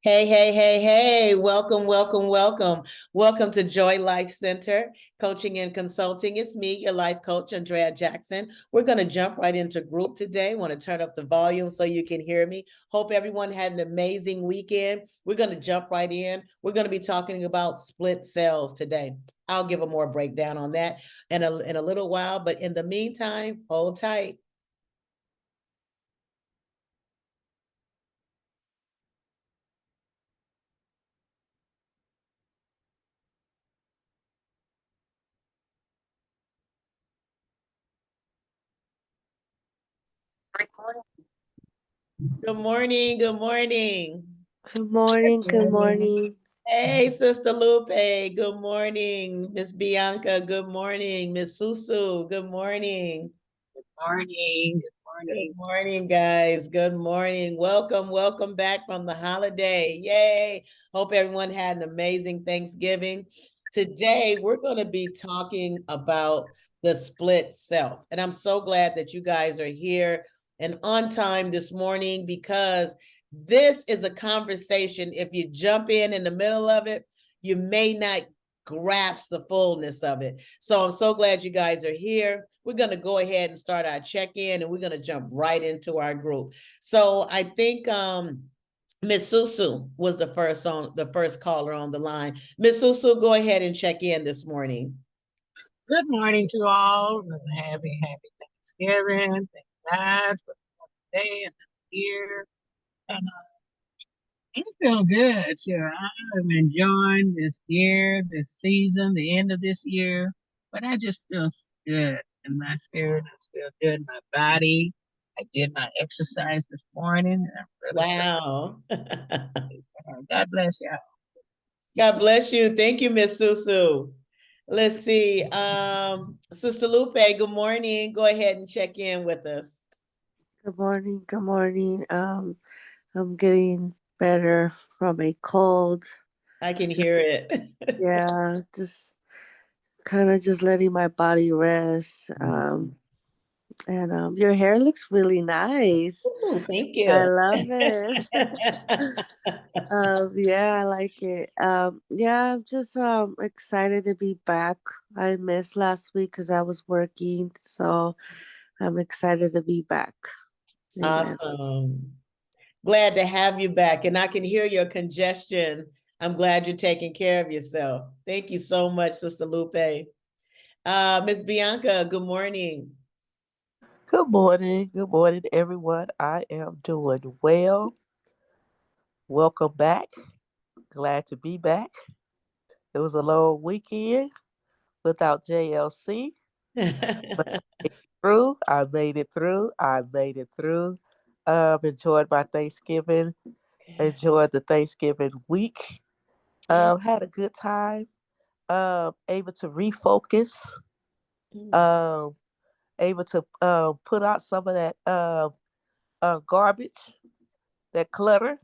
Hey, hey, hey, hey, welcome, welcome, welcome. Welcome to Joy Life Center, Coaching and Consulting. It's me, your life coach, Andrea Jackson. We're going to jump right into group today. Want to turn up the volume so you can hear me. Hope everyone had an amazing weekend. We're going to jump right in. We're going to be talking about split selves today. I'll give a more breakdown on that in a little while, but in the meantime, hold tight. Good morning, good morning. Good morning. Good morning. Hey, Sister Lupe. Good morning. Miss Bianca. Good morning. Miss Susu. Good morning. Morning. Good Good morning. morning, guys. Good morning. Welcome, welcome back from the holiday. Yay. Hope everyone had an amazing Thanksgiving. Today, we're going to be talking about the split self. And I'm so glad that you guys are here and on time this morning because this is a conversation. If you jump in the middle of it, you may not grasp the fullness of it. So I'm so glad you guys are here. We're going to go ahead and start our check-in and we're going to jump right into our group. So I think Miss Susu was the first caller on the line. Miss Susu, go ahead and check in this morning. Good morning to all. Happy Thanksgiving. Thank God for the day and the year. And I feel good. Sure, I'm enjoying this year, this season, the end of this year. But I just feel good in my spirit. I feel good in my body. I did my exercise this morning. And I'm really Wow. God bless y'all. God bless you. Thank you, Miss Susu. Let's see. Sister Lupe, good morning. Go ahead and check in with us. Good morning. Good morning. I'm getting better from a cold. I can Just hear it. yeah, just kind of just letting my body rest. And your hair looks really nice. Ooh, thank I you. love it. Yeah, I like it. Yeah, I'm just excited to be back. I missed last week because I was working, so I'm excited to be back. Amen. Awesome. Glad to have you back. And I can hear your congestion. I'm glad you're taking care of yourself. Thank you so much, Sister Lupe. Miss Bianca, good morning. Good morning. Good morning, everyone. I am doing well. Welcome back. Glad to be back. It was a long weekend without JLC, but through. I made it through. I made it through. Enjoyed my Thanksgiving. Enjoyed the Thanksgiving week. Yeah. Had a good time. Able to refocus. Um, able to put out some of that garbage, that clutter,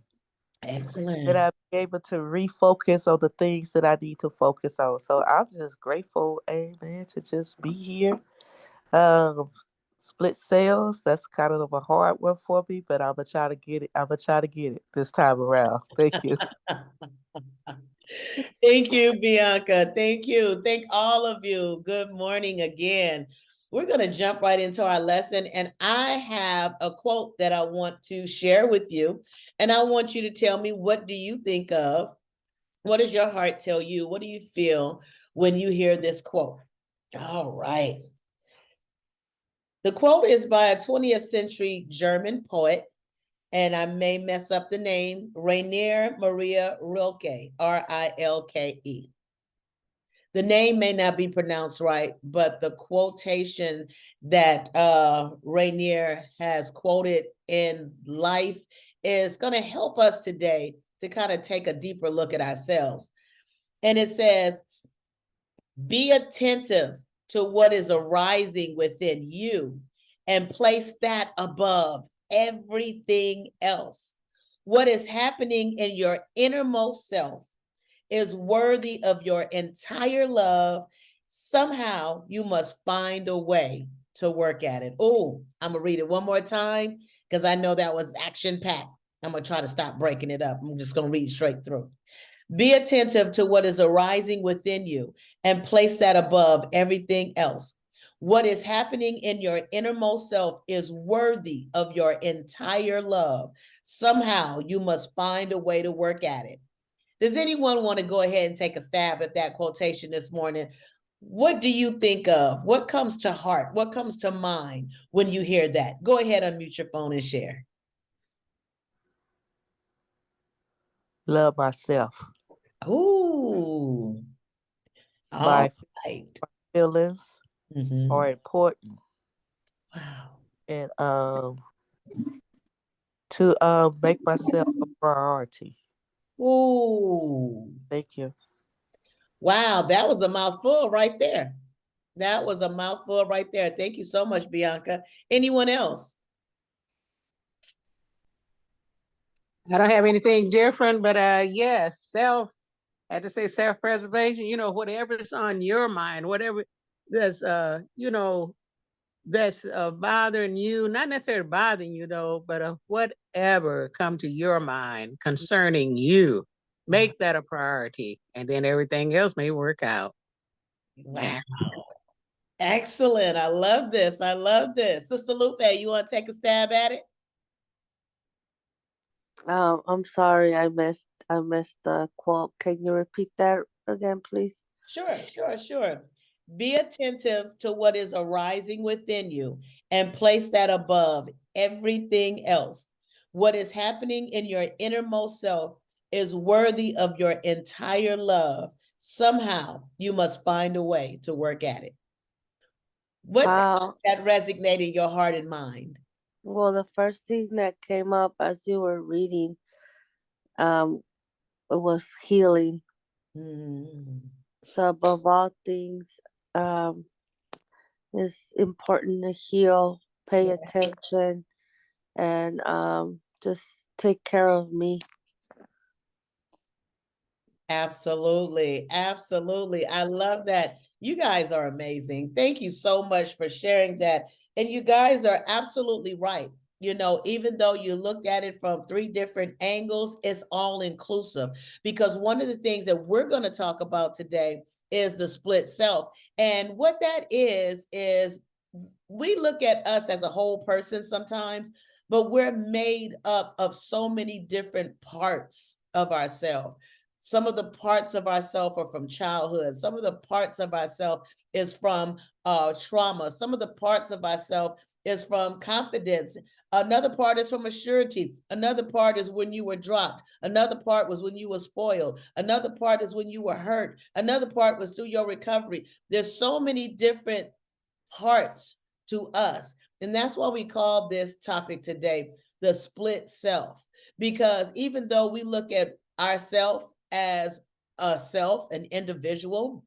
that Excellent. I'm able to refocus on the things that I need to focus on. So I'm just grateful, amen, to just be here. Um, Split sales, that's kind of a hard one for me, but I'm gonna try to get it. I'm gonna try to get it this time around. Thank you. Thank you, Bianca. Thank you. Thank all of you. Good morning again. We're going to jump right into our lesson. And I have a quote that I want to share with you. And I want you to tell me, what do you think of? What does your heart tell you? What do you feel when you hear this quote? All right. The quote is by a 20th century German poet, and I may mess up the name, Rainier Maria Rilke, Rilke. The name may not be pronounced right, but the quotation that Rainier has quoted in life is going to help us today to kind of take a deeper look at ourselves. And it says, be attentive to what is arising within you and place that above everything else. What is happening in your innermost self is worthy of your entire love. Somehow you must find a way to work at it. Oh, I'm going to read it one more time because I know that was action packed. I'm going to try to stop breaking it up. I'm just going to read straight through. Be attentive to what is arising within you and place that above everything else. What is happening in your innermost self is worthy of your entire love. Somehow you must find a way to work at it. Does anyone want to go ahead and take a stab at that quotation this morning? What do you think of? What comes to heart? What comes to mind when you hear that? Go ahead, unmute your phone and share. Love myself. Ooh. My All right. feelings Mm-hmm. are important, Wow. and to make myself a priority. Ooh. Thank you. Wow, that was a mouthful right there. That was a mouthful right there. Thank you so much, Bianca. Anyone else? I don't have anything different, but yes, I had to say self-preservation, whatever's on your mind, whatever that's that's bothering you, not necessarily bothering you though, but whatever come to your mind concerning you, make that a priority, and then everything else may work out. Wow. Excellent. I love this. I love this. Sister Lupe, you want to take a stab at it? I'm sorry, I missed the quote. Can you repeat that again, please? Sure. Be attentive to what is arising within you and place that above everything else. What is happening in your innermost self is worthy of your entire love. Somehow you must find a way to work at it. What Wow. that resonated in your heart and mind? Well, the first thing that came up as you were reading, um, it was healing. Mm. So above all things, it's important to heal, pay Yeah. attention, and just take care of me. Absolutely. I love that. You guys are amazing. Thank you so much for sharing that. And you guys are absolutely right. Even though you looked at it from three different angles, it's all inclusive. Because one of the things that we're going to talk about today is the split self. And what that is we look at us as a whole person sometimes, but we're made up of so many different parts of ourselves. Some of the parts of ourselves are from childhood. Some of the parts of ourselves is from trauma. Some of the parts of ourselves is from confidence. Another part is from maturity. Another part is when you were dropped. Another part was when you were spoiled. Another part is when you were hurt. Another part was through your recovery. There's so many different parts to us. And that's why we call this topic today the split self. Because even though we look at ourself as a self, an individual,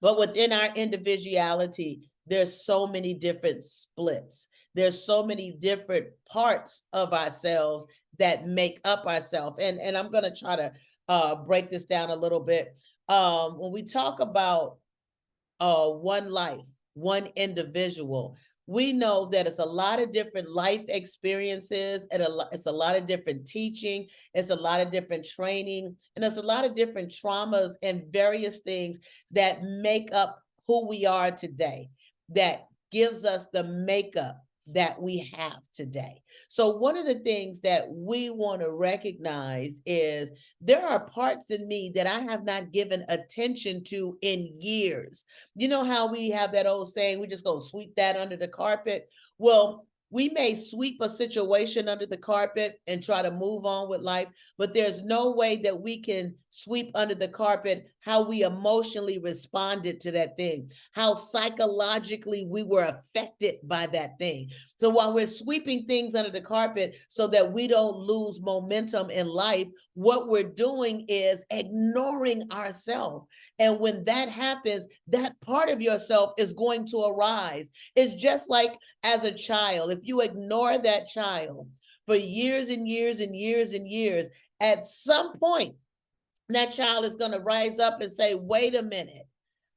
but within our individuality, there's so many different splits. There's so many different parts of ourselves that make up ourselves. And I'm going to try to break this down a little bit. When we talk about one life, one individual, we know that it's a lot of different life experiences, and it's a lot of different teaching, it's a lot of different training, and it's a lot of different traumas and various things that make up who we are today, that gives us the makeup that we have today. So one of the things that we want to recognize is there are parts in me that I have not given attention to in years. You know how we have that old saying, we just gonna sweep that under the carpet? Well, we may sweep a situation under the carpet and try to move on with life, but there's no way that we can sweep under the carpet how we emotionally responded to that thing, how psychologically we were affected by that thing. So while we're sweeping things under the carpet so that we don't lose momentum in life, what we're doing is ignoring ourselves. And when that happens, that part of yourself is going to arise. It's just like as a child, if you ignore that child for years and years and years and years, at some point, that child is going to rise up and say, wait a minute,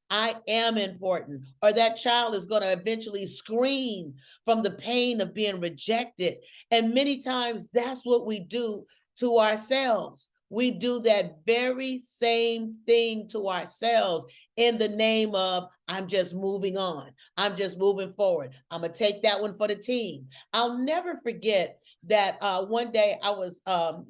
I am important, or that child is going to eventually scream from the pain of being rejected. And many times that's what we do to ourselves. We do that very same thing to ourselves in the name of, I'm just moving on. I'm just moving forward. I'm going to take that one for the team. I'll never forget that one day I was,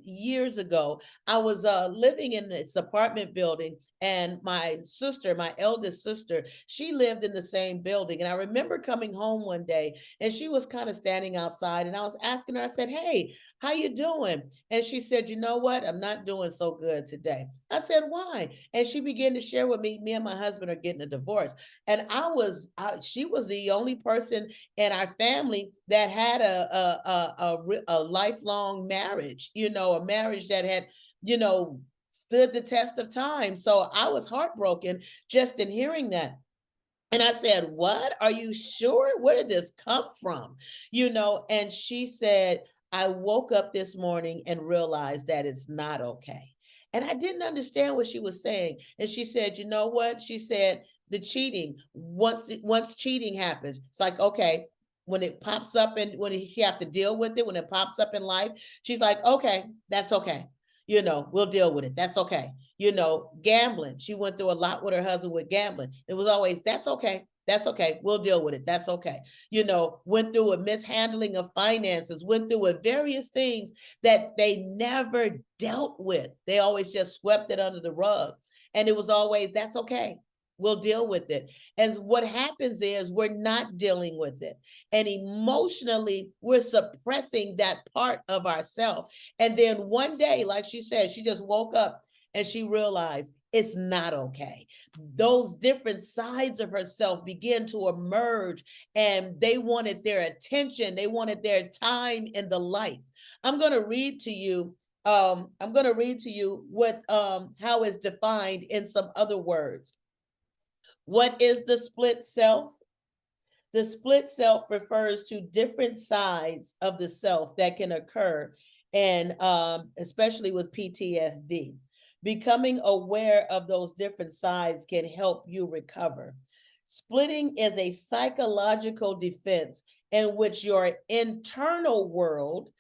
years ago, I was living in this apartment building, and my sister, my eldest sister, she lived in the same building. And I remember coming home one day, and she was kind of standing outside, and I was asking her, I said, hey, how you doing? And she said, you know what? I'm not doing so good today. I said, why? And she began to share with me and my husband are getting a divorce. And she was the only person in our family that had a lifelong marriage, a marriage that had, stood the test of time. So I was heartbroken just in hearing that. And I said, what? Are you sure? Where did this come from? And she said, I woke up this morning and realized that it's not okay. And I didn't understand what she was saying. And she said, you know what? She said, the cheating, once cheating happens, it's like, okay, when it pops up and when you have to deal with it, when it pops up in life, she's like, okay, that's okay. We'll deal with it. That's okay. Gambling. She went through a lot with her husband with gambling. It was always, that's okay. That's okay. We'll deal with it. That's okay. Went through a mishandling of finances, went through with various things that they never dealt with. They always just swept it under the rug. And it was always, that's okay. We'll deal with it. And what happens is we're not dealing with it. And emotionally, we're suppressing that part of ourselves. And then one day, like she said, she just woke up and she realized it's not okay. Those different sides of herself begin to emerge, and they wanted their attention. They wanted their time in the light. I'm going to read to you. What how it's defined in some other words. What is the split self? The split self refers to different sides of the self that can occur, and especially with PTSD. Becoming aware of those different sides can help you recover. Splitting is a psychological defense in which your internal world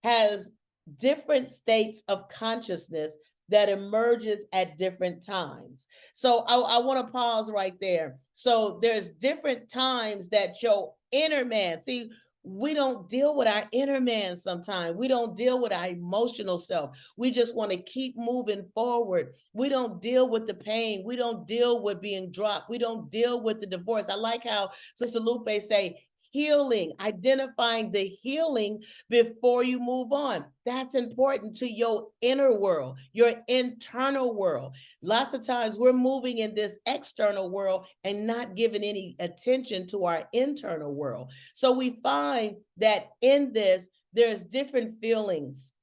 has different states of consciousness that emerges at different times. So I want to pause right there. So there's different times that your inner man, see, we don't deal with our inner man sometimes. We don't deal with our emotional self. We just want to keep moving forward. We don't deal with the pain. We don't deal with being dropped. We don't deal with the divorce. I like how Sister Lupe say, healing, identifying the healing before you move on. That's important to your inner world, your internal world. Lots of times we're moving in this external world and not giving any attention to our internal world. So we find that in this, there's different feelings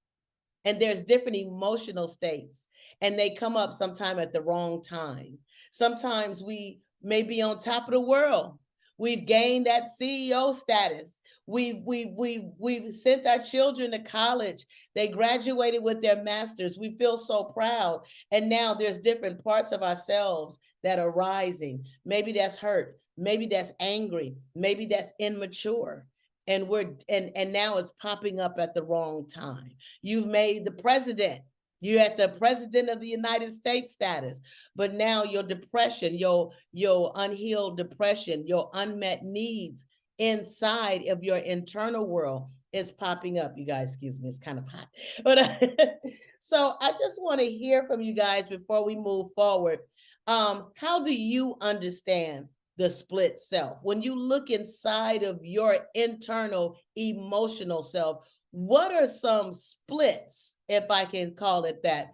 and there's different emotional states, and they come up sometime at the wrong time. Sometimes we may be on top of the world. We've gained that CEO status. We've sent our children to college. They graduated with their masters. We feel so proud. And now there's different parts of ourselves that are rising. Maybe that's hurt. Maybe that's angry. Maybe that's immature. And now it's popping up at the wrong time. You've made the president. You're at the president of the United States status, but now your depression, your unhealed depression, your unmet needs inside of your internal world is popping up. You guys, excuse me, it's kind of hot. But so I just want to hear from you guys before we move forward. How do you understand the split self? When you look inside of your internal emotional self, what are some splits, if I can call it that?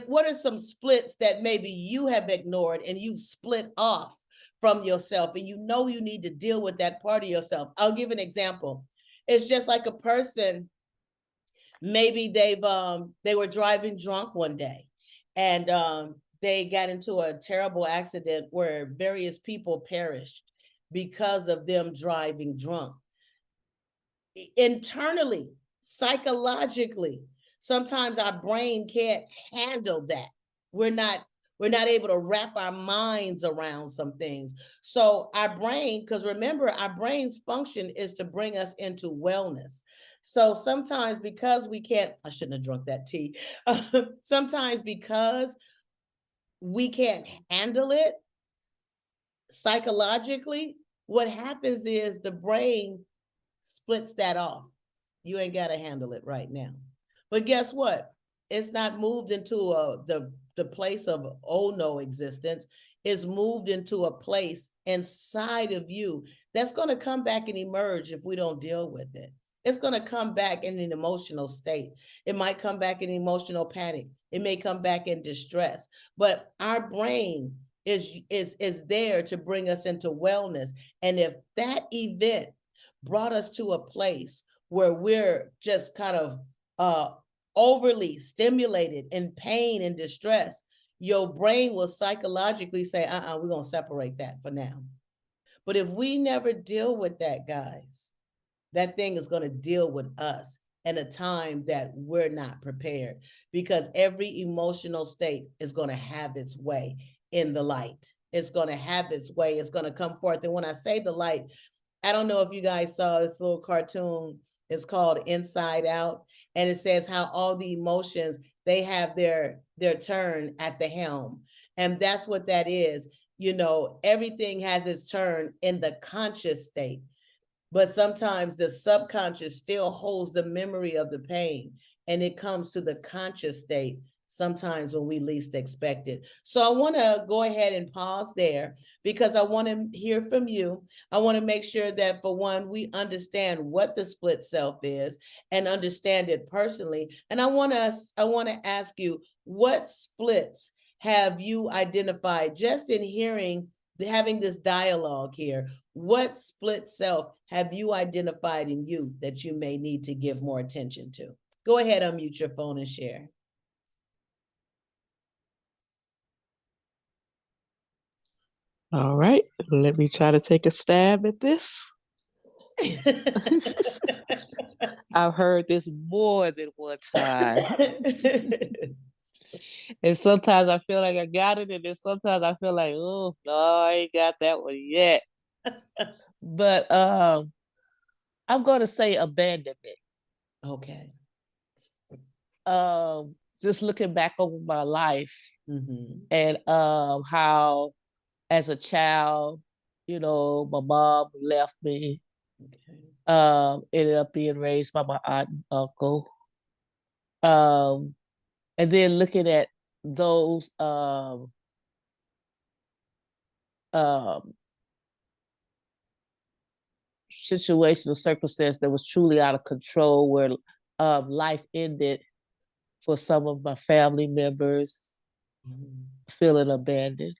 What are some splits that maybe you have ignored and you've split off from yourself, and you need to deal with that part of yourself? I'll give an example. It's just like a person, maybe they were driving drunk one day, and they got into a terrible accident where various people perished because of them driving drunk. Internally, psychologically, sometimes our brain can't handle that. We're not able to wrap our minds around some things. So our brain, because remember, our brain's function is to bring us into wellness. So sometimes because we can't, I shouldn't have drunk that tea. Sometimes because we can't handle it psychologically, what happens is the brain splits that off. You ain't got to handle it right now. But guess what? It's not moved into the place of oh no existence. It's moved into a place inside of you that's going to come back and emerge if we don't deal with it. It's going to come back in an emotional state. It might come back in emotional panic. It may come back in distress. But our brain is there to bring us into wellness. And if that event brought us to a place where we're just kind of overly stimulated in pain and distress, your brain will psychologically say, we're going to separate that for now. But if we never deal with that, guys, that thing is going to deal with us in a time that we're not prepared, because every emotional state is going to have its way in the light. It's going to have its way. It's going to come forth. And when I say the light, I don't know if you guys saw this little cartoon. It's called Inside Out. And it says how all the emotions, they have their turn at the helm. And that's what that is. You know, everything has its turn in the conscious state. But sometimes the subconscious still holds the memory of the pain, and it comes to the conscious state sometimes when we least expect it. So I want to go ahead and pause there because I want to hear from you. I want to make sure that, for one, we understand what the split self is and understand it personally. And I want to ask you, what splits have you identified just in having this dialogue here? What split self have you identified in you that you may need to give more attention to? Go ahead, unmute your phone and share. All right, let me try to take a stab at this. I've heard this more than one time. And sometimes I feel like I got it, and then sometimes I feel like, oh, no, I ain't got that one yet. But I'm going to say abandonment. Okay. Just looking back over my life, and how as a child, you know, my mom left me. Okay. Ended up being raised by my aunt and uncle. And then looking at those situation or circumstance that was truly out of control, where life ended for some of my family members, feeling abandoned.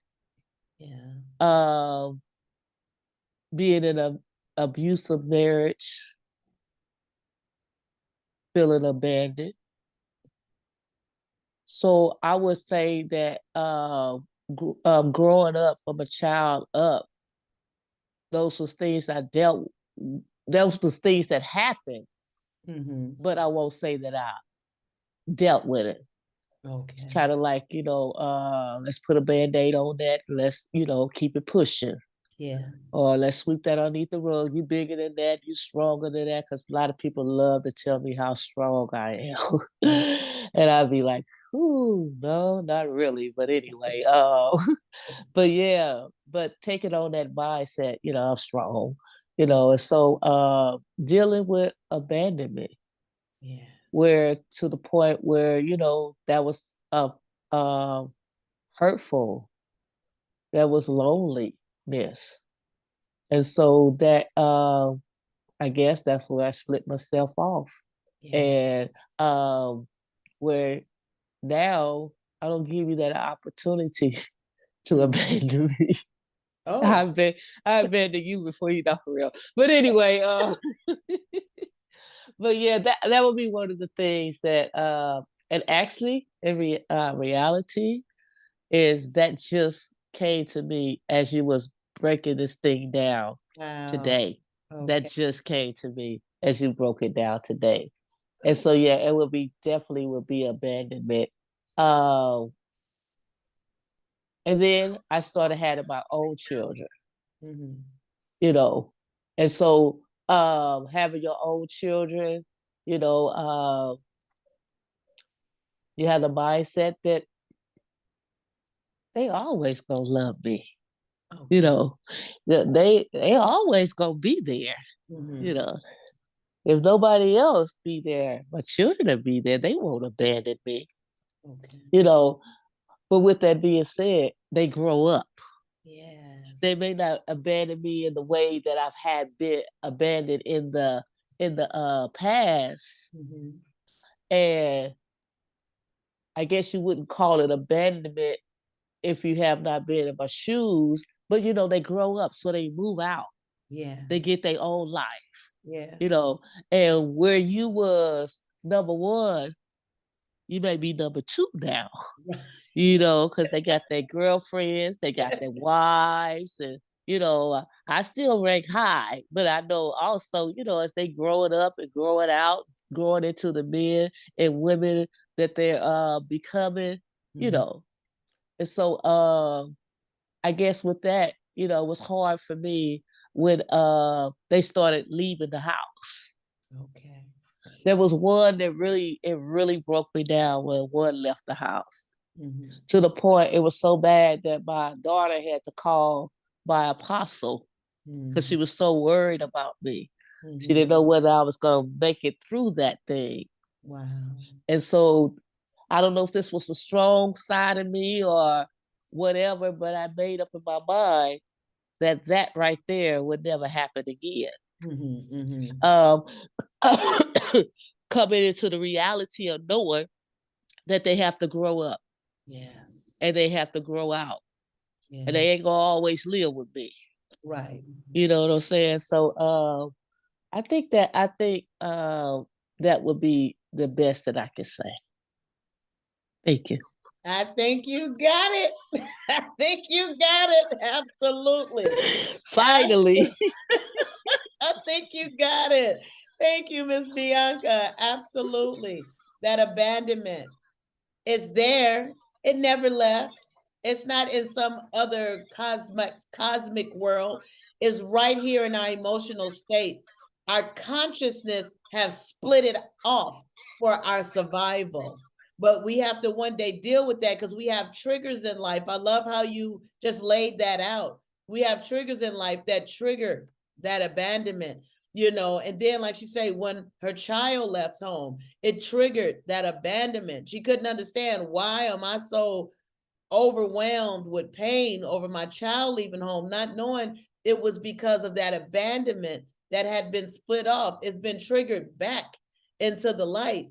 Yeah. Being in an abusive marriage, feeling abandoned. So I would say that growing up from a child up, those was things I dealt. Those was things that happened, but I won't say that I dealt with it. Okay. It's kind of like, you know, let's put a Band-Aid on that. Let's, you know, keep it pushing. Yeah. Or let's sweep that underneath the rug. You bigger than that. You stronger than that. Because a lot of people love to tell me how strong I am. And I'd be like, ooh, no, not really. But anyway, but yeah, but taking on that mindset, you know, I'm strong, you know, and so dealing with abandonment. Yeah. Where to the point where, you know, that was hurtful, that was loneliness. And so that I guess that's where I split myself off. Yeah. And where now I don't give you that opportunity to abandon me. Oh. I abandoned you before, you know, for real. But anyway, but yeah, that would be one of the things that and actually in reality is that just came to me as you was breaking this thing down. Wow. Today. Okay. That just came to me as you broke it down today. And so yeah, it definitely would be abandonment. And then I started having my own children, Mhm. you know. And so having your own children, you know, you have the mindset that they always gonna love me. You Okay. know, they always gonna be there. You Mhm. know, if nobody else be there, my children will be there. They won't abandon me. Okay. You know, but with that being said, they grow up. They Yes. may not abandon me in the way that I've had been abandoned in the past. Mhm. And I guess you wouldn't call it abandonment if you have not been in my shoes, but you know, they grow up, so they move out. Yeah. They get their own life, Yeah. you know, and where you was number one, you may be number two now, you know, because they got their girlfriends, they got their wives, and you know, I still rank high, but I know also, you know, as they growing up and growing out, growing into the men and women that they're becoming, you Mhm. know, and so I guess with that, you know, it was hard for me when they started leaving the house. Okay. There was one that really broke me down when one left the house. Mhm. To the point it was so bad that my daughter had to call my apostle because she Mhm. was so worried about me. She Mhm. didn't know whether I was gonna make it through that thing. Wow. And so I don't know if this was a strong side of me or whatever, but I made up in my mind that that right there would never happen again. Mhm. Mhm. Um, coming into the reality of knowing that they have to grow up Yes. and they have to grow out and Yeah. they ain't gonna always live with me. Right. You know what I'm saying? So I think that would be the best that I can say. Thank you. I think you got it. I think you got it. Absolutely. Finally. I think you got it. Thank you, Miss Bianca. Absolutely. That abandonment is there. It never left. It's not in some other cosmic world. It's right here in our emotional state. Our consciousness has split it off for our survival. But we have to one day deal with that because we have triggers in life. I love how you just laid that out. We have triggers in life that trigger that abandonment, you know. And then, like she say, when her child left home, it triggered that abandonment. She couldn't understand, why am I so overwhelmed with pain over my child leaving home, not knowing it was because of that abandonment that had been split off. It's been triggered back into the light,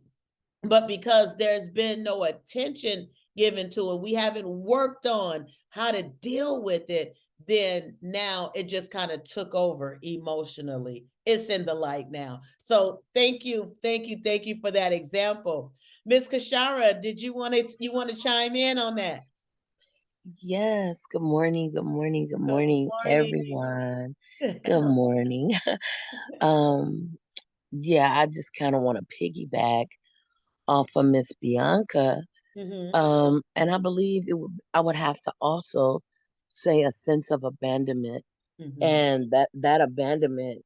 but because there's been no attention given to it, we haven't worked on how to deal with it, then now it just kind of took over emotionally. It's in the light now. So thank you, thank you, thank you for that example. Miss Kashara, did you want to chime in on that? Yes, good morning, good morning, good Good morning, morning. everyone. Good morning. Um, yeah, I just kind of want to piggyback off of Miss Bianca. Mm-hmm. And I believe I would have to also say a sense of abandonment, Mm-hmm. and that abandonment,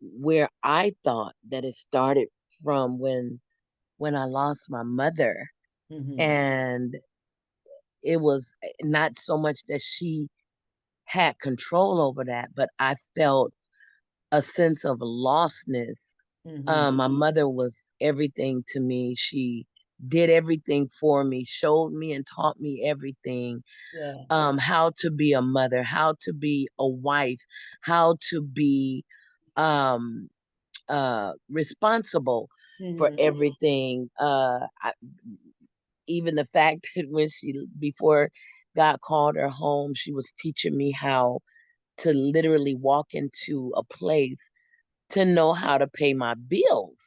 where I thought that it started from when I lost my mother, Mm-hmm. and it was not so much that she had control over that, but I felt a sense of lostness. Mm-hmm. My mother was everything to me. She did everything for me, showed me and taught me everything. Yes. How to be a mother, how to be a wife, how to be um, responsible for Mm-hmm. everything. Even the fact that when before God called her home, she was teaching me how to literally walk into a place to know how to pay my bills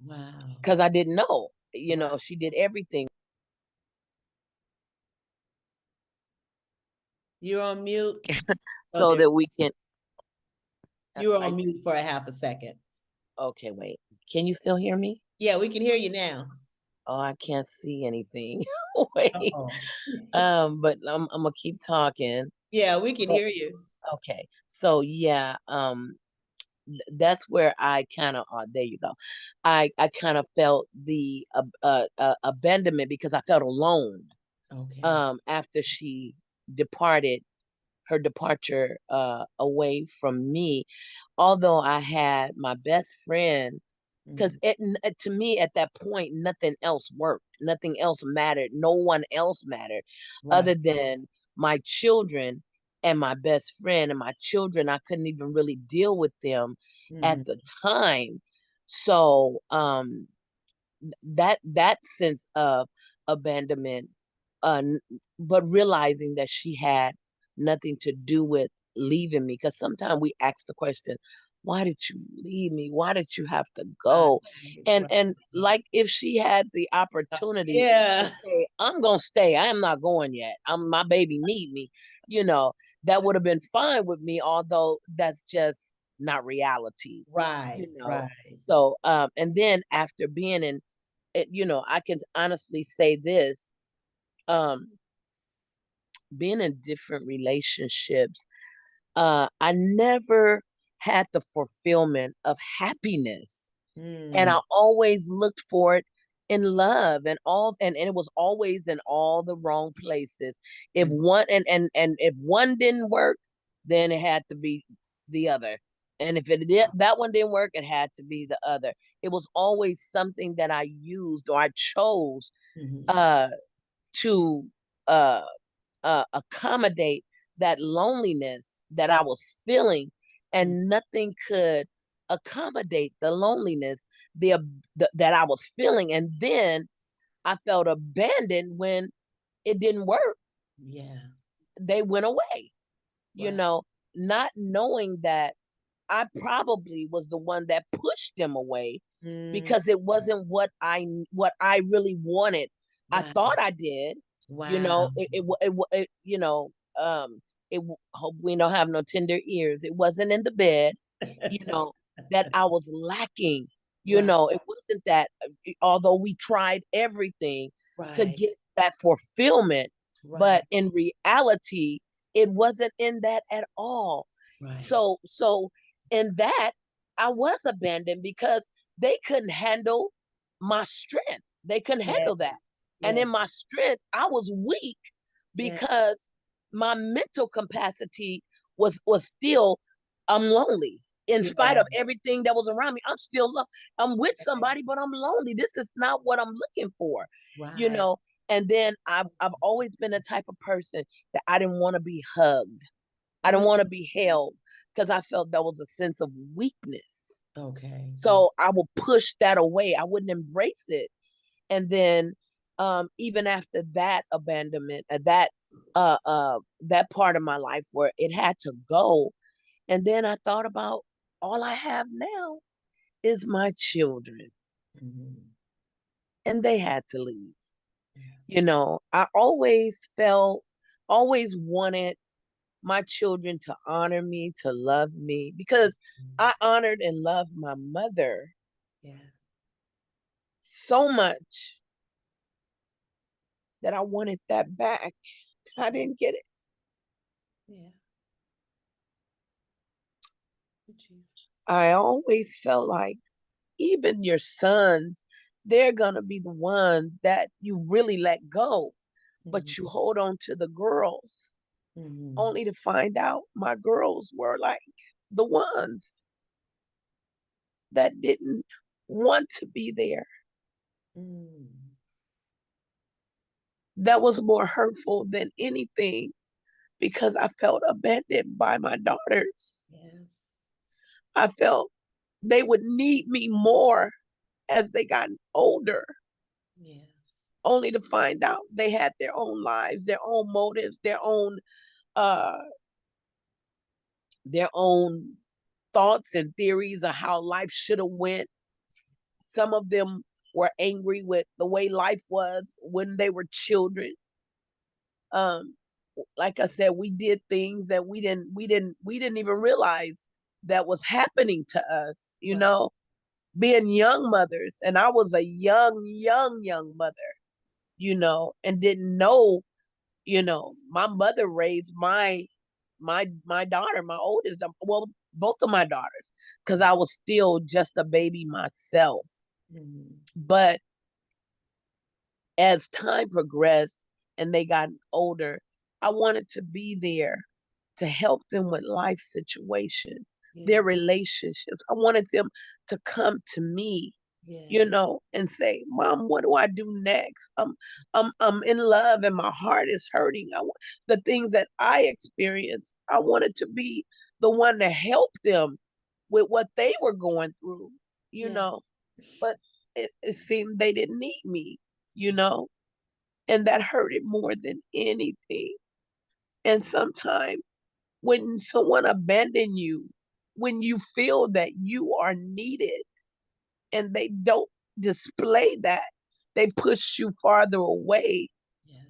Wow. because I didn't know. Wow. She did everything. You're on mute. Oh, So there. that we can. You were I on mute for a half a second. Okay, wait. Can you still hear me? Yeah, we can hear you now. Oh, I can't see anything. Wait. Oh. But I'm gonna keep talking. Yeah, we can hear you. Okay. So yeah, that's where I kind of there you go. I kind of felt the abandonment because I felt alone Okay. after she departed, her departure away from me, although I had my best friend, because Mhm. to me at that point nothing else worked, nothing else mattered, no one else mattered Right. other than my children and my best friend. And my children, I couldn't even really deal with them at Mhm. the time. So that sense of abandonment, but realizing that she had nothing to do with leaving me, because sometimes we ask the question, why did you leave me, why did you have to Right. go? and Right. and like if she had the opportunity to Yeah. say, I'm gonna stay, I am not going yet, my baby need me, you know, that would have been fine with me, although that's just not reality, Right. you know. Right. So and then after being in it, I can honestly say this, um, being in different relationships, I never had the fulfillment of happiness. And Mm. I always looked for it in love and all, and it was always in all the wrong places. If Mm. one and if one didn't work, then it had to be the other. And if it did, that one didn't work, it had to be the other. It was always something that I used or I chose Mhm. uh to uh, accommodate that loneliness that I was feeling, Mm. and nothing could accommodate the loneliness that I was feeling. And then I felt abandoned when it didn't work. Yeah. They went away, you Right. know, not knowing that I probably was the one that pushed them away Mm. because it wasn't what I really wanted. I Right. thought I did, Wow. you know, hope we don't have no tender ears. It wasn't in the bed, you know, that I was lacking. Right. It wasn't that, although we tried everything to Right. get that fulfillment, Right. but in reality, it wasn't in that at all. Right. So in that, I was abandoned because they couldn't handle my strength. They couldn't Yeah. handle that. And Yeah. in my strength, I was weak Yeah. because my mental capacity was still, I'm lonely. In spite Yeah. of everything that was around me, I'm still I'm with somebody, but I'm lonely. This is not what I'm looking for, you Right. know. And then I've always been the type of person that I didn't want to be hugged. I didn't Mm. want to be held because I felt that was a sense of weakness. Okay. So I would push that away. I wouldn't embrace it. And then even after that abandonment, that part of my life where it had to go, and then I thought about, all I have now is my children, Mhm. and they had to leave. Yeah. I always wanted my children to honor me, to love me, because Mhm. I honored and loved my mother Yeah. so much that I wanted that back. I didn't get it. Yeah. Jesus. I always felt like even your sons, they're going to be the ones that you really let go, Mhm. but you hold on to the girls, Mhm. only to find out my girls were like the ones that didn't want to be there. Mm. That was more hurtful than anything because I felt abandoned by my daughters. Yes. I felt they would need me more as they got older, Yes. only to find out they had their own lives, their own motives, uh their own thoughts and theories of how life should have went. Some of them were angry with the way life was when they were children. Um, like I said, we did things that we didn't even realize that was happening to us, Right. being young mothers. And I was a young, young, young mother, you know, and didn't know, you know, my mother raised my daughter, my oldest, well, both of my daughters, because I was still just a baby myself. But as time progressed and they got older, I wanted to be there to help them with life situation, their relationships. I wanted them to come to me, you know, and say, "Mom, what do I do next? I'm in love and my heart is hurting. The things that I experienced, I wanted to be the one to help them with what they were going through, you know. But it seemed they didn't need me, you know, and that hurted more than anything. And sometimes when someone abandon you, when you feel that you are needed and they don't display that, they push you farther away.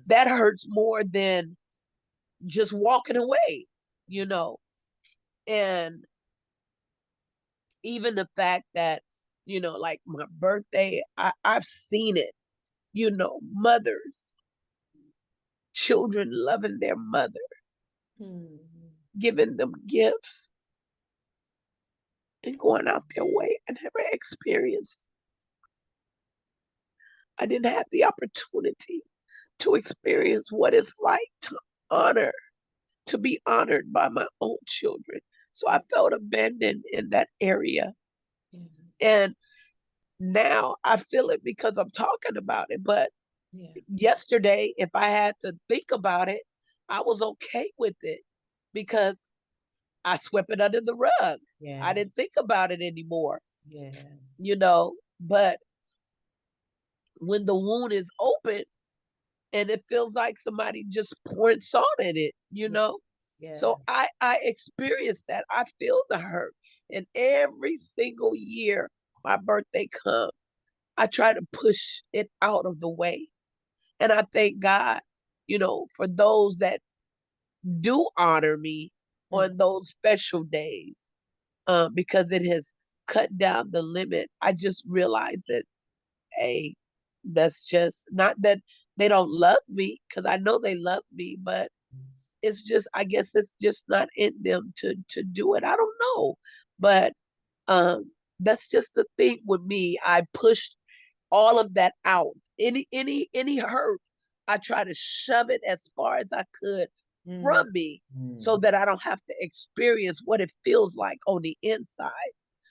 That hurts more than just walking away, you know. And even the fact that, you know, like my birthday, I've seen it, you know, mothers, children loving their mother, giving them gifts and going out their way. I never experienced, I didn't have the opportunity to experience what it's like to honor, to be honored by my own children. So I felt abandoned in that area. And now I feel it because I'm talking about it. But yesterday, if I had to think about it, I was okay with it because I swept it under the rug. I didn't think about it anymore, you know. But when the wound is open and it feels like somebody just poured salt in it, you know. So I experienced that. I feel the hurt. And every single year my birthday comes, I try to push it out of the way. And I thank God, you know, for those that do honor me on those special days, because it has cut down the limit. I just realized that, hey, that's just not that they don't love me, because I know they love me, but it's just, I guess it's just not in them to do it. I don't know. But that's just the thing with me. I pushed all of that out. Any hurt, I try to shove it as far as I could from me so that I don't have to experience what it feels like on the inside.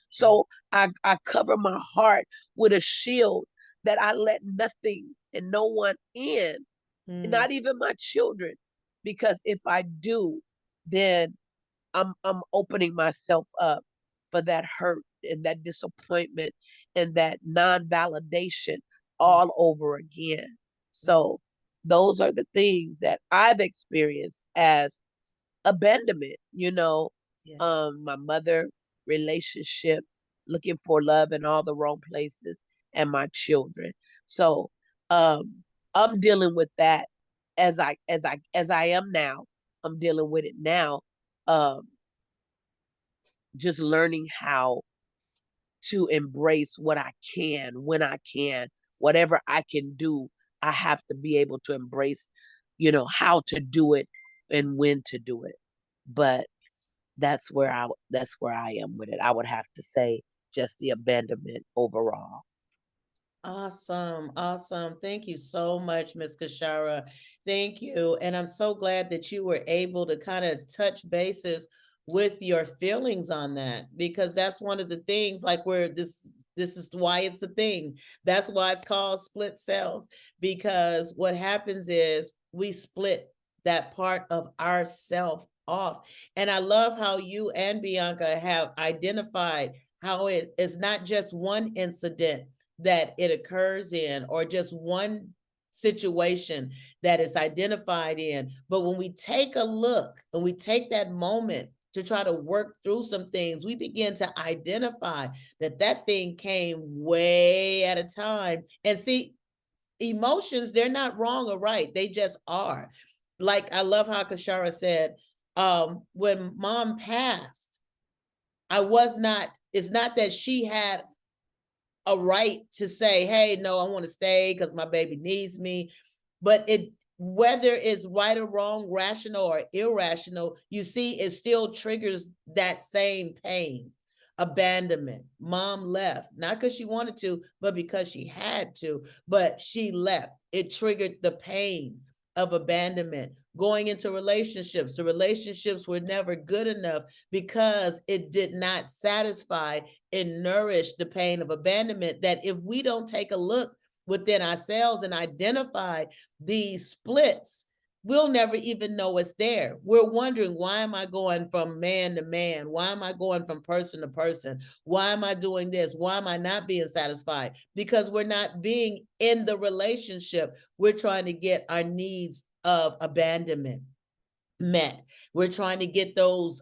So I cover my heart with a shield that I let nothing and no one in, not even my children, because if I do, then I'm opening myself up for that hurt and that disappointment and that non-validation all over again. So those are the things that I've experienced as abandonment, you know. My mother relationship, looking for love in all the wrong places, and my children. So I'm dealing with that as I am now. I'm dealing with it now. Um, just learning how to embrace what I can when I can, whatever I can do. I have to be able to embrace, you know, how to do it and when to do it. But that's where I am with it. I would have to say just the abandonment overall. Awesome. Awesome. Thank you so much, Miss Kashara. Thank you. And I'm so glad that you were able to kind of touch bases with your feelings on that, because that's one of the things, like, where this is why it's a thing. That's why it's called split self, because what happens is we split that part of ourself off. And I love how you and Bianca have identified how it is not just one incident that it occurs in, or just one situation that is identified in. But when we take a look and we take that moment to try to work through some things, we begin to identify that that thing came way at a time. And see, emotions, they're not wrong or right. They just are. Like, I love how Kashara said, when mom passed, it's not that she had a right to say, hey, no, I want to stay because my baby needs me. but it, whether it's right or wrong, rational or irrational, you see, it still triggers that same pain. Abandonment. Mom left, not because she wanted to, but because she had to, but she left. It triggered the pain of abandonment. Going into relationships, the relationships were never good enough because it did not satisfy and nourish the pain of abandonment. That if we don't take a look within ourselves and identify these splits, we'll never even know it's there. We're wondering, why am I going from man to man? Why am I going from person to person? Why am I doing this? Why am I not being satisfied? Because we're not being in the relationship. We're trying to get our needs of abandonment met. We're trying to get those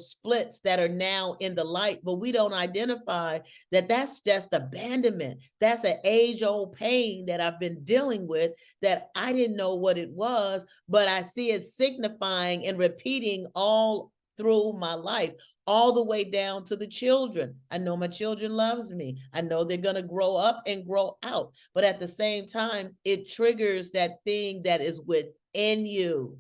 splits that are now in the light, but we don't identify that that's just abandonment. That's an age-old pain that I've been dealing with that I didn't know what it was, but I see it signifying and repeating all through my life, all the way down to the children. I know my children loves me. I know they're going to grow up and grow out, but at the same time, it triggers that thing that is within you,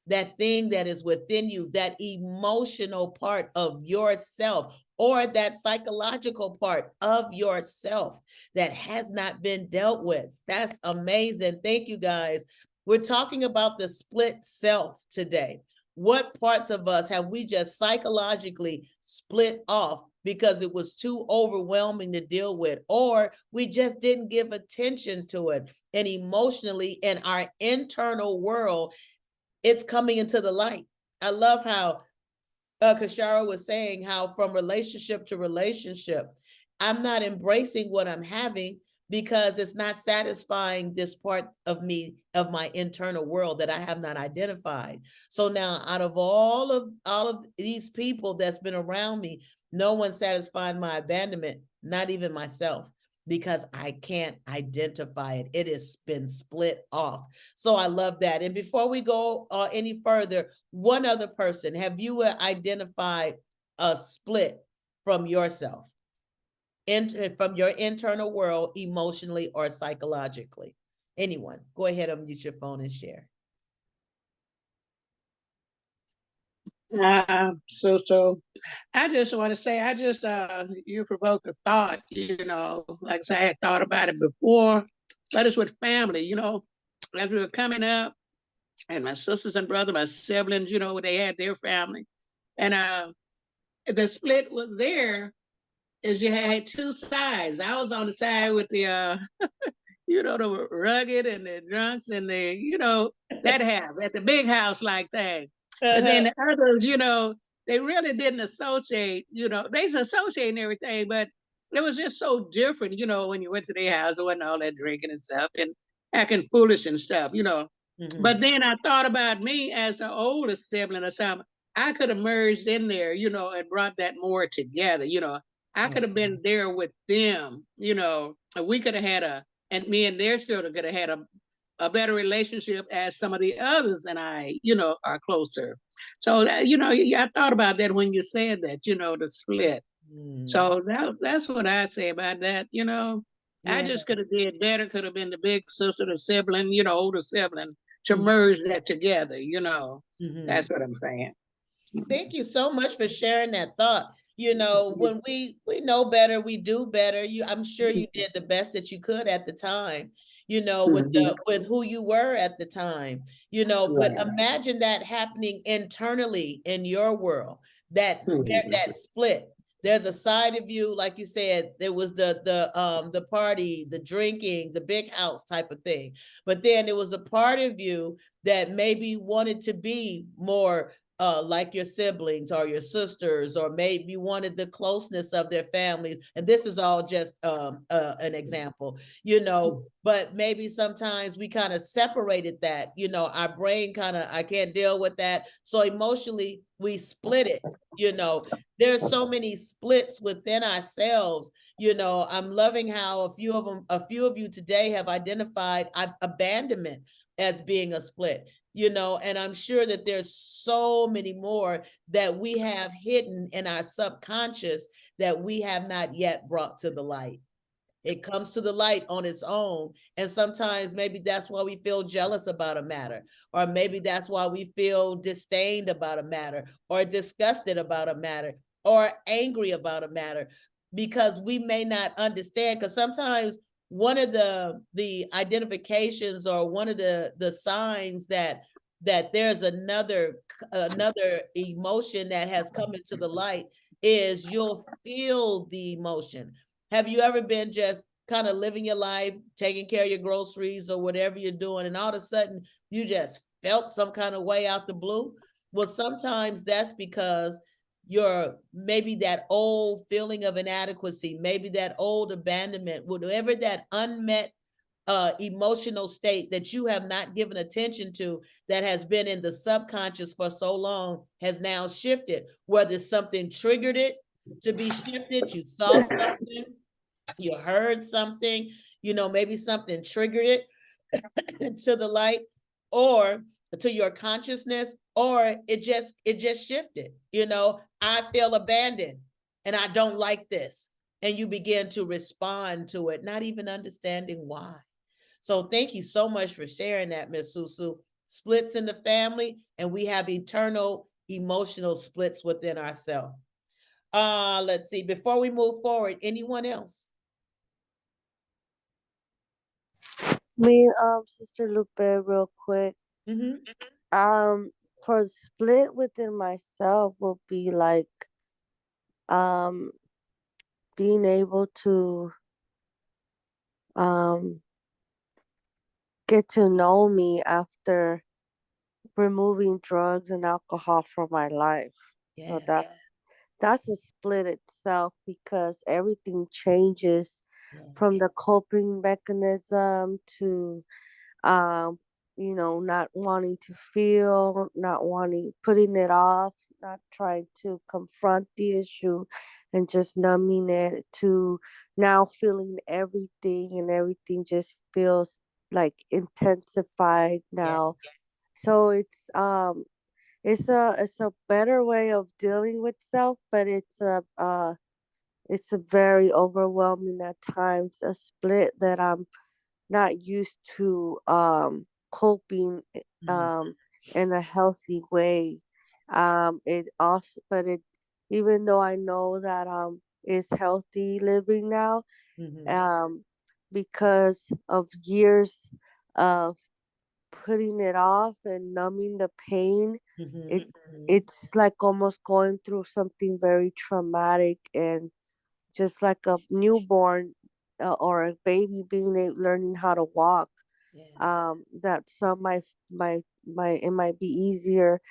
that thing that is within you, that emotional part of yourself, or that psychological part of yourself that has not been dealt with. That's amazing. Thank you, guys. We're talking about the split self today. What parts of us have we just psychologically split off because it was too overwhelming to deal with, or we just didn't give attention to it? And emotionally, in our internal world, it's coming into the light. I love how Kashara was saying how from relationship to relationship, I'm not embracing what I'm having because it's not satisfying this part of me, of my internal world that I have not identified. So now, out of all of these people that's been around me, no one satisfied my abandonment, not even myself, because I can't identify it. It has been split off. So I love that. And before we go any further, one other person, have you identified a split from yourself, from your internal world, emotionally or psychologically? Anyone, go ahead and mute your phone and share. So I just want to say, you provoked a thought, like I said, I had thought about it before, but it's with family, as we were coming up, and my sisters and brother, my siblings, they had their family. And the split was there, is you had two sides. I was on the side with the the rugged and the drunks and the, that half at the big house like that. But then the others, they really didn't associate, they associate and everything, but it was just so different, when you went to their house, there wasn't all that drinking and stuff and acting foolish and stuff. Mhm. But then I thought about me as the oldest sibling or something. I could have merged in there, and brought that more together. I could have been there with them, and we could have had and me and their children could have had a better relationship as some of the others and I, are closer. So that, I thought about that when you said that, the split. So that's what I'd say about that. I Yeah. just could have did better, could have been the big sister, the sibling, older sibling, to Mhm. merge that together, Mhm. That's what I'm saying. Thank you so much for sharing that thought. When we know better, we do better. I'm sure you did the best that you could at the time, with who you were at the time, but Right. imagine that happening internally in your world, that split. There's a side of you, like you said, there was the party, the drinking, the big house type of thing. But then there was a part of you that maybe wanted to be more like your siblings or your sisters, or maybe wanted the closeness of their families. And this is all just an example, but maybe sometimes we kind of separated that, our brain I can't deal with that. So emotionally, we split it. There's so many splits within ourselves. I'm loving how a few of you today have identified abandonment as being a split. And I'm sure that there's so many more that we have hidden in our subconscious that we have not yet brought to the light. It comes to the light on its own. And sometimes maybe that's why we feel jealous about a matter, or maybe that's why we feel disdained about a matter, or disgusted about a matter, or angry about a matter, because we may not understand. Because sometimes one of the identifications, or one of the signs that there's another emotion that has come into the light, is you'll feel the emotion. Have you ever been just kind of living your life, taking care of your groceries or whatever you're doing, and all of a sudden you just felt some kind of way out the blue? Well, sometimes that's because your maybe that old feeling of inadequacy, maybe that old abandonment, whatever that unmet emotional state that you have not given attention to, that has been in the subconscious for so long, has now shifted. Whether something triggered it to be shifted, you saw something, you heard something, maybe something triggered it to the light, or to your consciousness, or it just shifted. I feel abandoned and I don't like this. And you begin to respond to it, not even understanding why. So thank you so much for sharing that, Miss Susu. Splits in the family, and we have eternal emotional splits within ourselves. Let's see. Before we move forward, anyone else? Me, Sister Lupe, real quick. Mm-hmm. For the split within myself will be like, um, being able to, um, get to know me after removing drugs and alcohol from my life. So Yeah. that's a split itself, because everything changes from Yes. the coping mechanism to, um not wanting to feel, not wanting, putting it off, not trying to confront the issue and just numbing it, to now feeling everything, and everything just feels like intensified Yeah. now. So it's a better way of dealing with self, but it's a very overwhelming at times, a split that I'm not used to, coping, Mhm. um in a healthy way. It also, but it, even though I know that is healthy living now, Mhm. um because of years of putting it off and numbing the pain, Mhm. it it's like almost going through something very traumatic, and just like a newborn, or a baby learning how to walk. Yes. That some my it might be easier,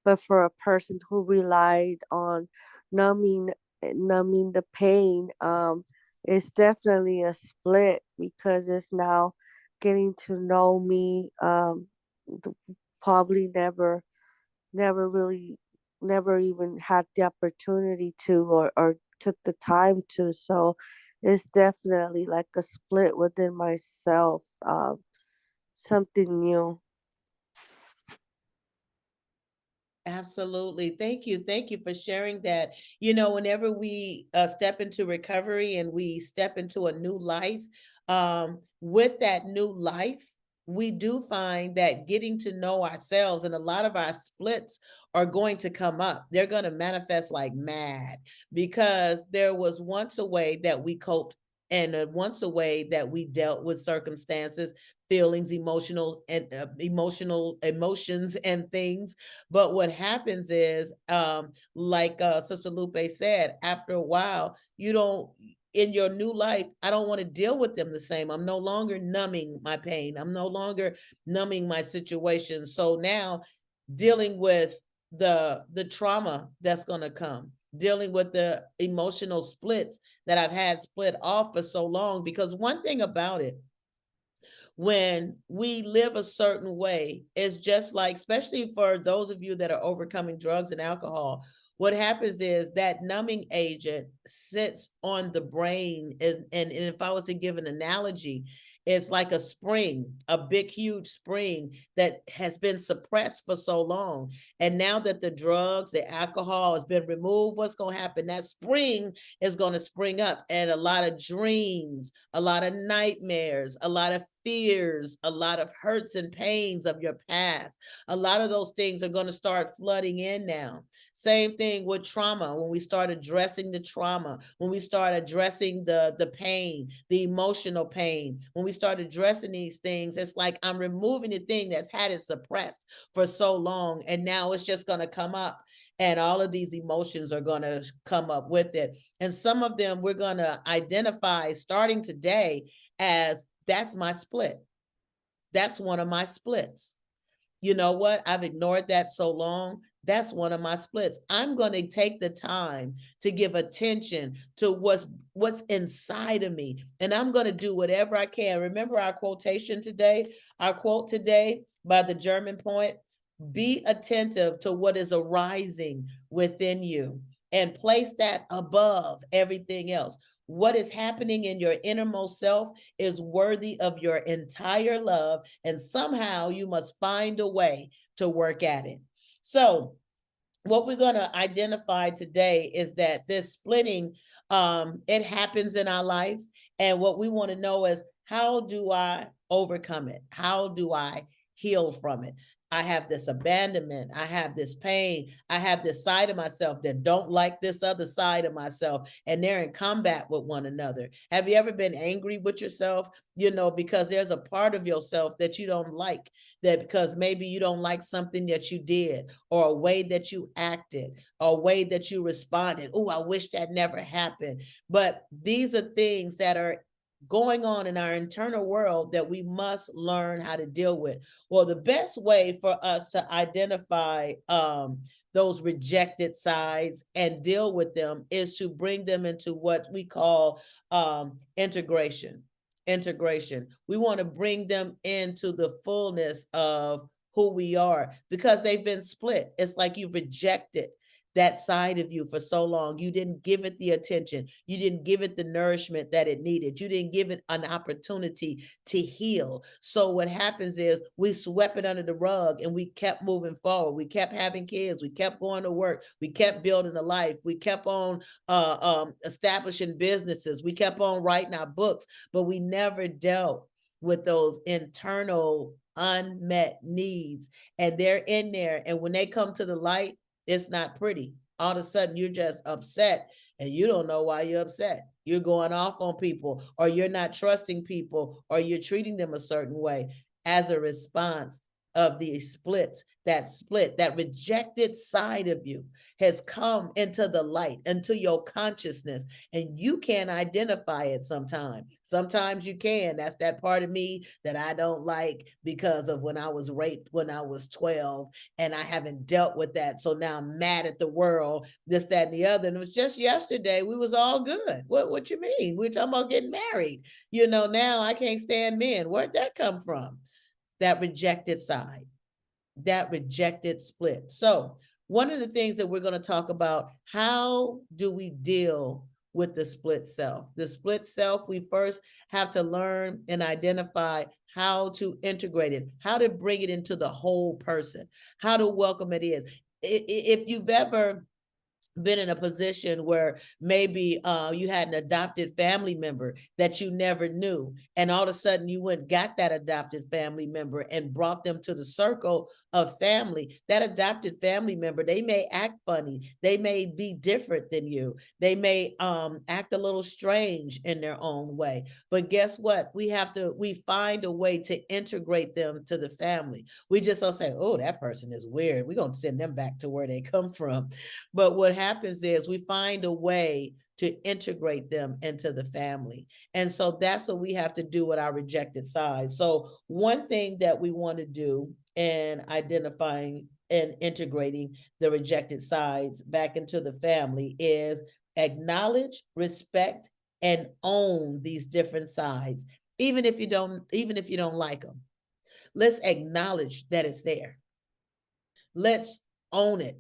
but for a person who relied on numbing numbing the pain, it's definitely a split, because it's now getting to know me, th- probably never even had the opportunity to, or took the time to. So it's definitely like a split within myself, something new. Absolutely. Thank you. Thank you for sharing that. Whenever we step into recovery and we step into a new life, with that new life, we do find that getting to know ourselves, and a lot of our splits are going to come up. They're going to manifest like mad, because there was once a way that we coped, and once a way that we dealt with circumstances, feelings, emotional emotions and things. But what happens is, like Sister Lupe said, after a while, you don't, in your new life, I don't want to deal with them the same. I'm no longer numbing my pain. I'm no longer numbing my situation. So now, dealing with the trauma that's going to come, dealing with the emotional splits that I've had split off for so long. Because one thing about it, when we live a certain way, it's just like, especially for those of you that are overcoming drugs and alcohol, what happens is that numbing agent sits on the brain. And if I was to give an analogy, It's like a spring, a big, huge spring that has been suppressed for so long. And now that the drugs, the alcohol has been removed, what's going to happen? That spring is going to spring up, and a lot of dreams, a lot of nightmares, a lot of fears, a lot of hurts and pains of your past. A lot of those things are going to start flooding in now. Same thing with trauma. When we start addressing the trauma, when we start addressing the pain, the emotional pain, when we start addressing these things, it's like I'm removing the thing that's had it suppressed for so long, and now it's just going to come up, and all of these emotions are going to come up with it. And some of them we're going to identify starting today as, that's my split. That's one of my splits. You know what? I've ignored that so long. That's one of my splits. I'm going to take the time to give attention to what's inside of me, and I'm going to do whatever I can. Remember our quotation today, our quote today by the German poet, be attentive to what is arising within you and place that above everything else. What is happening in your innermost self is worthy of your entire love, and somehow you must find a way to work at it. So, what we're going to identify today is that this splitting, it happens in our life, and what we want to know is, how do I overcome it? How do I heal from it? I have this abandonment. I have this pain. I have this side of myself that don't like this other side of myself, and they're in combat with one another. Have you ever been angry with yourself? You know, because there's a part of yourself that you don't like, that because maybe you don't like something that you did, or a way that you acted, or a way that you responded. Oh, I wish that never happened. But these are things that are going on in our internal world that we must learn how to deal with. Well, the best way for us to identify those rejected sides and deal with them is to bring them into what we call integration. Integration. We want to bring them into the fullness of who we are, because they've been split. It's like you've rejected that side of you for so long. You didn't give it the attention. You didn't give it the nourishment that it needed. You didn't give it an opportunity to heal. So what happens is we swept it under the rug and we kept moving forward. We kept having kids. We kept going to work. We kept building a life. We kept on establishing businesses. We kept on writing our books, but we never dealt with those internal unmet needs. And they're in there. And when they come to the light, it's not pretty. All of a sudden, you're just upset, and you don't know why you're upset. You're going off on people, or you're not trusting people, or you're treating them a certain way as a response of the splits. That split, that rejected side of you has come into the light, into your consciousness, and you can't identify it sometimes. Sometimes you can. That's that part of me that I don't like because of when I was raped when I was 12, and I haven't dealt with that. So now I'm mad at the world, this, that, and the other. And it was just yesterday, we was all good. What you mean? We're talking about getting married. You know, now I can't stand men. Where'd that come from? That rejected side, that rejected split. So one of the things that we're going to talk about, how do we deal with the split self? The split self, we first have to learn and identify how to integrate it, how to bring it into the whole person, how to welcome it is. If you've ever been in a position where maybe you had an adopted family member that you never knew, and all of a sudden you went got that adopted family member and brought them to the circle of family. That adopted family member, they may act funny, they may be different than you, they may act a little strange in their own way, but guess what? We find a way to integrate them to the family. We just don't say, oh, that person is weird, we're going to send them back to where they come from. But what happens is we find a way to integrate them into the family. And so that's what we have to do with our rejected side. So one thing that we want to do in identifying and integrating the rejected sides back into the family is acknowledge, respect, and own these different sides, even if you don't like them. Let's acknowledge that it's there. Let's own it.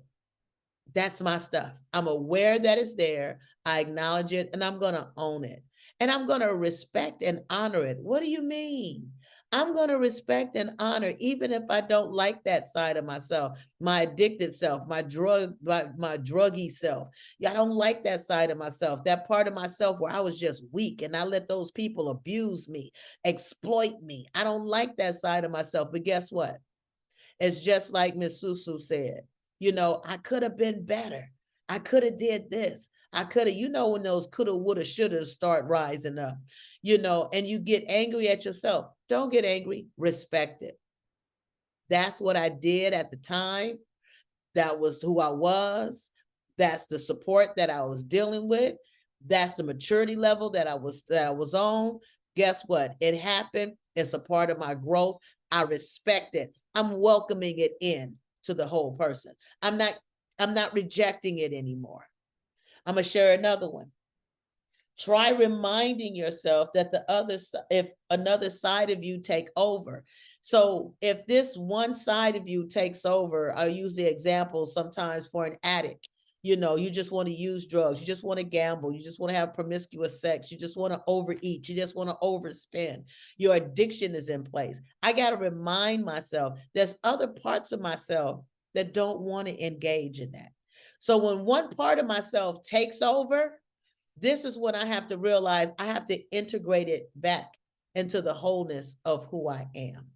That's my stuff. I'm aware that it's there. I acknowledge it, and I'm going to own it. and I'm going to respect and honor it. What do you mean? I'm going to respect and honor, even if I don't like that side of myself, my addicted self, my druggy self. Yeah, I don't like that side of myself, that part of myself where I was just weak and I let those people abuse me, exploit me. I don't like that side of myself. But guess what? It's just like Miss Susu said, I could have been better. I could have did this. I could have, when those coulda, woulda, shoulda start rising up, and you get angry at yourself. Don't get angry. Respect it. That's what I did at the time. That was who I was. That's the support that I was dealing with. That's the maturity level that I was on. Guess what? It happened. It's a part of my growth. I respect it. I'm welcoming it in to the whole person. I'm not rejecting it anymore. I'm gonna share another one. Try reminding yourself that if another side of you take over. So if this one side of you takes over, I'll use the example sometimes for an addict. You just want to use drugs, you just want to gamble, you just want to have promiscuous sex, you just want to overeat, you just want to overspend. Your addiction is in place. I got to remind myself there's other parts of myself that don't want to engage in that. So when one part of myself takes over, this is when I have to realize I have to integrate it back into the wholeness of who I am.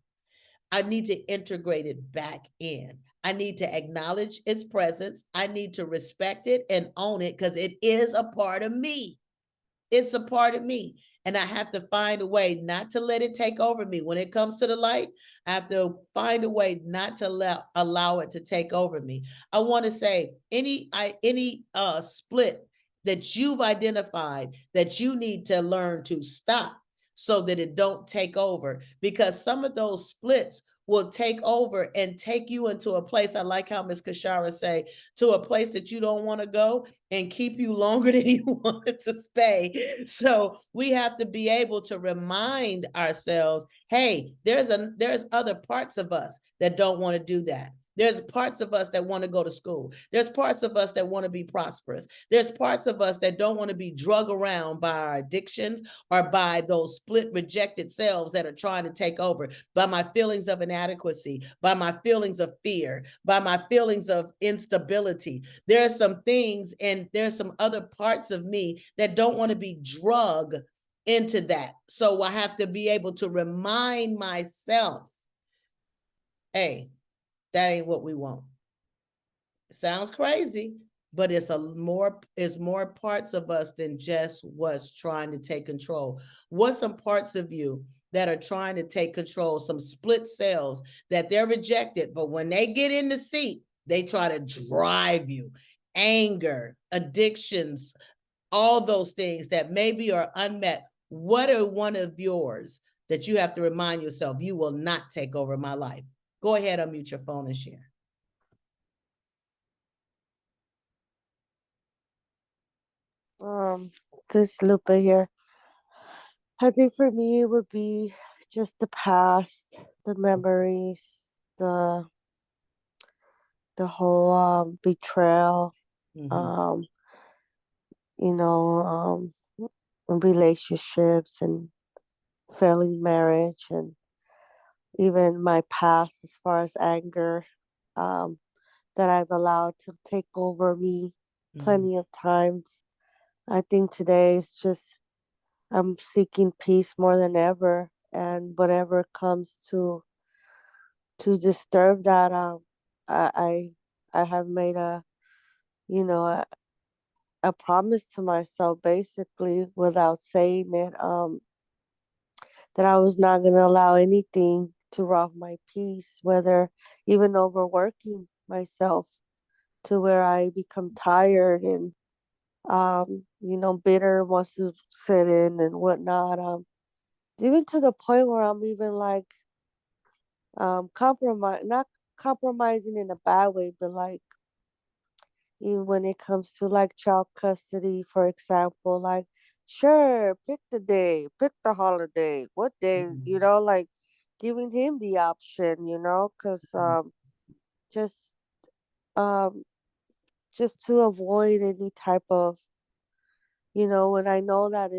I need to integrate it back in. I need to acknowledge its presence. I need to respect it and own it because it is a part of me. It's a part of me. And I have to find a way not to let it take over me. When it comes to the light, I have to find a way not to allow it to take over me. I want to say any split that you've identified that you need to learn to stop so that it don't take over, because some of those splits will take over and take you into a place. I like how Miss Kashara say, to a place that you don't want to go and keep you longer than you wanted to stay. So we have to be able to remind ourselves, hey, there's other parts of us that don't want to do that. There's parts of us that want to go to school. There's parts of us that want to be prosperous. There's parts of us that don't want to be drug around by our addictions or by those split rejected selves that are trying to take over, by my feelings of inadequacy, by my feelings of fear, by my feelings of instability. There are some things and there's some other parts of me that don't want to be drugged into that. So I have to be able to remind myself, hey, that ain't what we want. It sounds crazy, but it's more parts of us than just what's trying to take control. What's some parts of you that are trying to take control, some split cells that they're rejected, but when they get in the seat, they try to drive you. Anger, addictions, all those things that maybe are unmet. What are one of yours that you have to remind yourself, you will not take over my life? Go ahead, unmute your phone and share. This Lupe here. I think for me it would be just the past, the memories, the whole betrayal, Mhm. you know, relationships and failing marriage, and even my past as far as anger, um, that I've allowed to take over me plenty of times. I think today is just I'm seeking peace more than ever, and whatever comes to disturb that, I I have made you know a promise to myself, basically without saying it, that I was not going to allow anything to rob my peace, whether even overworking myself to where I become tired and bitter, wants to sit in and whatnot. Even to the point where I'm even like compromise, not compromising in a bad way, but like even when it comes to like child custody, for example, like sure, pick the day, pick the holiday, what day, like giving him the option, because just um just to avoid any type of, when I know that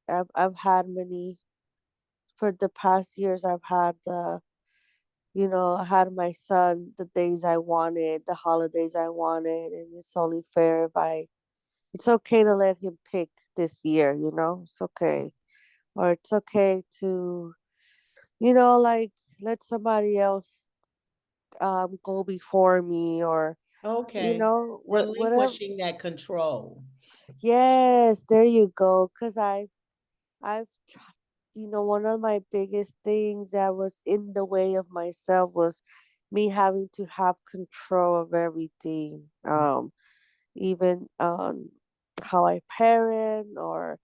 I've had many for the past years. I've had I had my son the days I wanted, the holidays I wanted, and it's only fair if it's okay to let him pick this year, it's okay. Or it's okay to, like let somebody else go before me, or Okay. whatever. Relinquishing that control. Yes, there you go. Cause I've tried, one of my biggest things that was in the way of myself was me having to have control of everything. Even how I parent, or,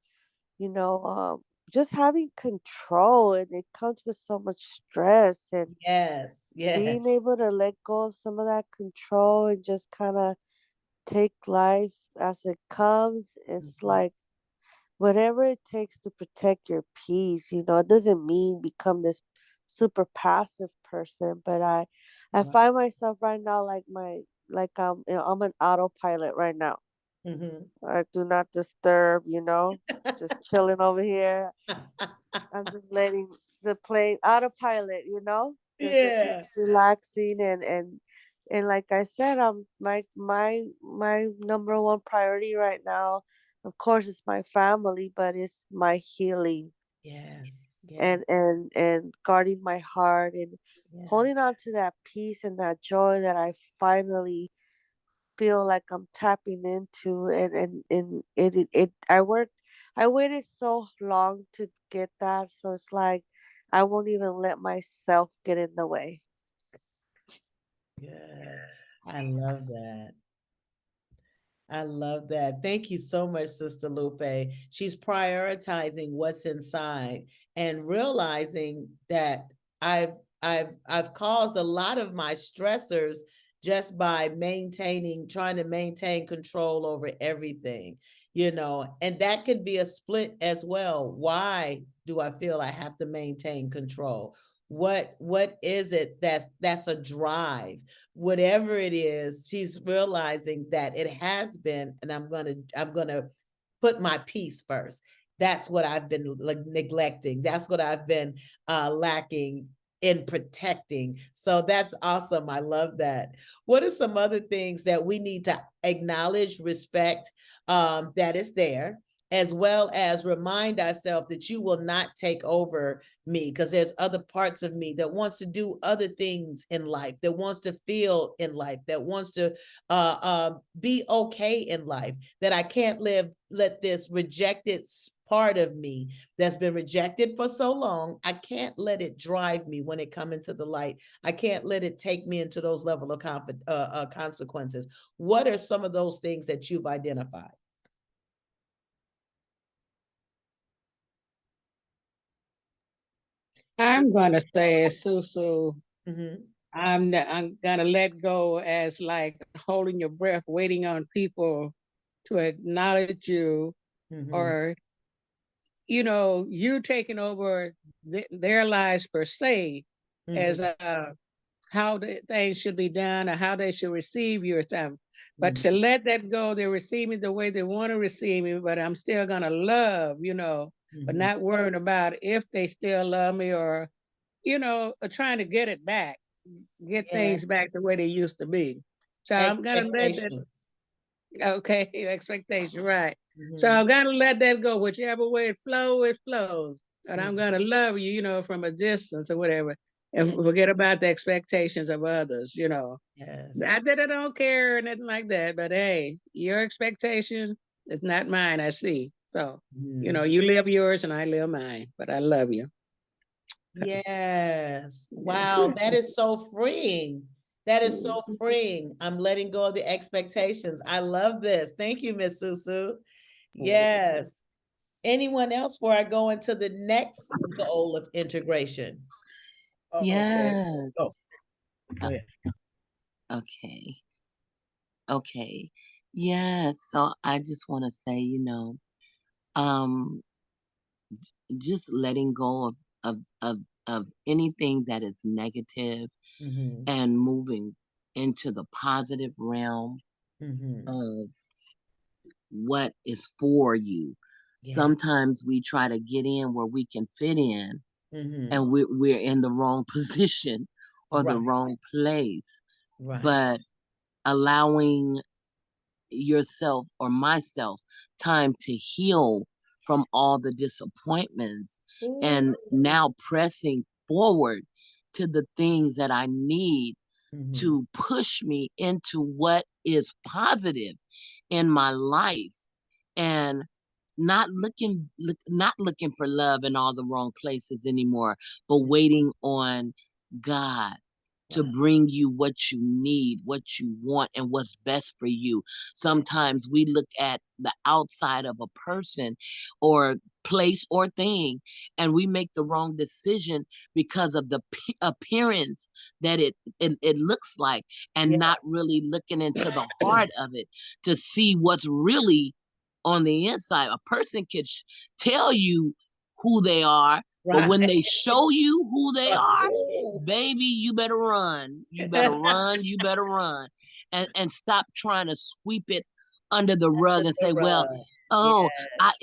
you know, just having control, and it comes with so much stress, and Yes, yes. being able to let go of some of that control and just kind of take life as it comes. It's Mhm. like whatever it takes to protect your peace. It doesn't mean become this super passive person, but I Right. find myself right now I'm an autopilot right now. Mhm. I do not disturb, just chilling over here. I'm just letting the plane autopilot, just Yeah. relaxing, and like I said, my number one priority right now, of course, is my family, but it's my healing, Yes, yes, and guarding my heart, and yeah. holding on to that peace and that joy that I finally feel like I'm tapping into, and I waited so long to get that, so it's like I won't even let myself get in the way. Good. I love that. I love that. Thank you so much, Sister Lupe. She's prioritizing what's inside and realizing that I've I've caused a lot of my stressors just by trying to maintain control over everything, and that could be a split as well. Why do I feel I have to maintain control? What is it that's a drive? Whatever it is, she's realizing that it has been, and I'm gonna put my peace first. That's what I've been neglecting. That's what I've been lacking in protecting. So that's awesome. I love that. What are some other things that we need to acknowledge, respect, that is there, as well as remind ourselves that you will not take over me, because there's other parts of me that wants to do other things in life, that wants to feel in life, that wants to be okay in life, that I can't let this rejected part of me that's been rejected for so long, I can't let it drive me when it come into the light. I can't let it take me into those level of consequences. What are some of those things that you've identified? I'm gonna say, Susu, Mm-hmm. I'm gonna let go as like holding your breath, waiting on people to acknowledge you, Mm-hmm. or you taking over their lives per se, Mm-hmm. as how things should be done or how they should receive you or something. But to let that go, they receive me the way they want to receive me, but I'm still gonna love, but Mm-hmm. not worrying about if they still love me, or trying to get it back, get Yeah. things back the way they used to be. So I'm gonna let that. Expectations. Okay, expectation, right. So Mm-hmm. I'm gonna let that go. Whichever way it flows. And I'm Mm-hmm. gonna love you, from a distance or whatever, and Yeah. forget about the expectations of others. Yes. Not that I don't care or nothing like that, but hey, your expectation is not mine, I see. So, Mm-hmm. you live yours and I live mine, but I love you. Yes. Wow, that is so freeing. That is so freeing. I'm letting go of the expectations. I love this. Thank you, Miss Susu. Yes. Anyone else before I go into the next goal of integration? Okay. Oh, Yes. go Uh, ahead. okay. Okay. Yeah. So I just want to say, um, just letting go of, of, of anything that is negative Mm-hmm. and moving into the positive realm Mm-hmm. of what is for you. Yeah. Sometimes we try to get in where we can fit in, Mm-hmm. and we're in the wrong position or the Right. wrong place. Right. But allowing yourself or myself time to heal from all the disappointments, Ooh. and now pressing forward to the things that I need Mm-hmm. to push me into what is positive in my life, and not looking for love in all the wrong places anymore, but waiting on God to Wow. bring you what you need, what you want, and what's best for you. Yeah. Sometimes we look at the outside of a person or place or thing, and we make the wrong decision because of the appearance that it looks like, and Yeah. not really looking into the heart of it to see what's really on the inside. A person could tell you who they are, but Right. when they show you who they are, Ooh. baby, you better run. You better run. You better run. And stop trying to sweep it under the rug and say, well, Right. oh, Yes.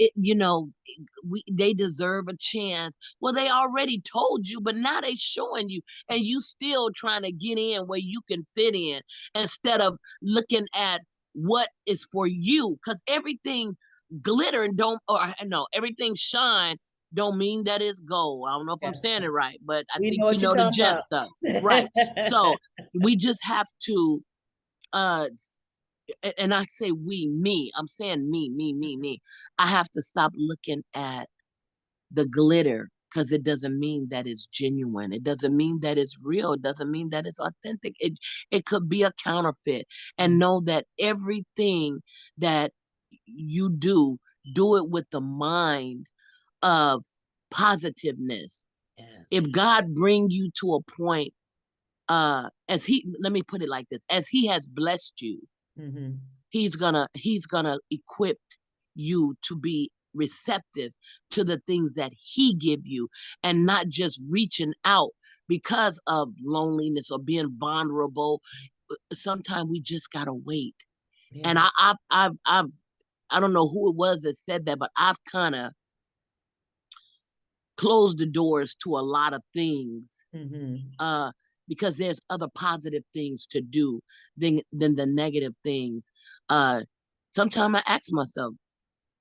they deserve a chance. Well, they already told you, but now they showing you, and you still trying to get in where you can fit in, instead of looking at what is for you. Because everything glitter and don't, or no, everything shine don't mean that it's gold. I don't know if I'm Yes. saying it right, but I We know think you what you're know the talking about. gist of right. So we just have to uh and I say me, I'm saying me. I have to stop looking at the glitter, because it doesn't mean that it's genuine. It doesn't mean that it's real. It doesn't mean that it's authentic. It could be a counterfeit. And Mhm. know that everything that you do it with the mind of positiveness. If Yes. God bring you to a point, as he let me put it like this, as he has blessed you, Mm-hmm. he's gonna equip you to be receptive to the things that he give you, and not just reaching out because of loneliness or being vulnerable. Sometimes we just gotta wait. And Yeah. I don't know who it was that said that, but I've kind of closed the doors to a lot of things, Mm-hmm. uh because there's other positive things to do than the negative things. uh Sometimes I ask myself,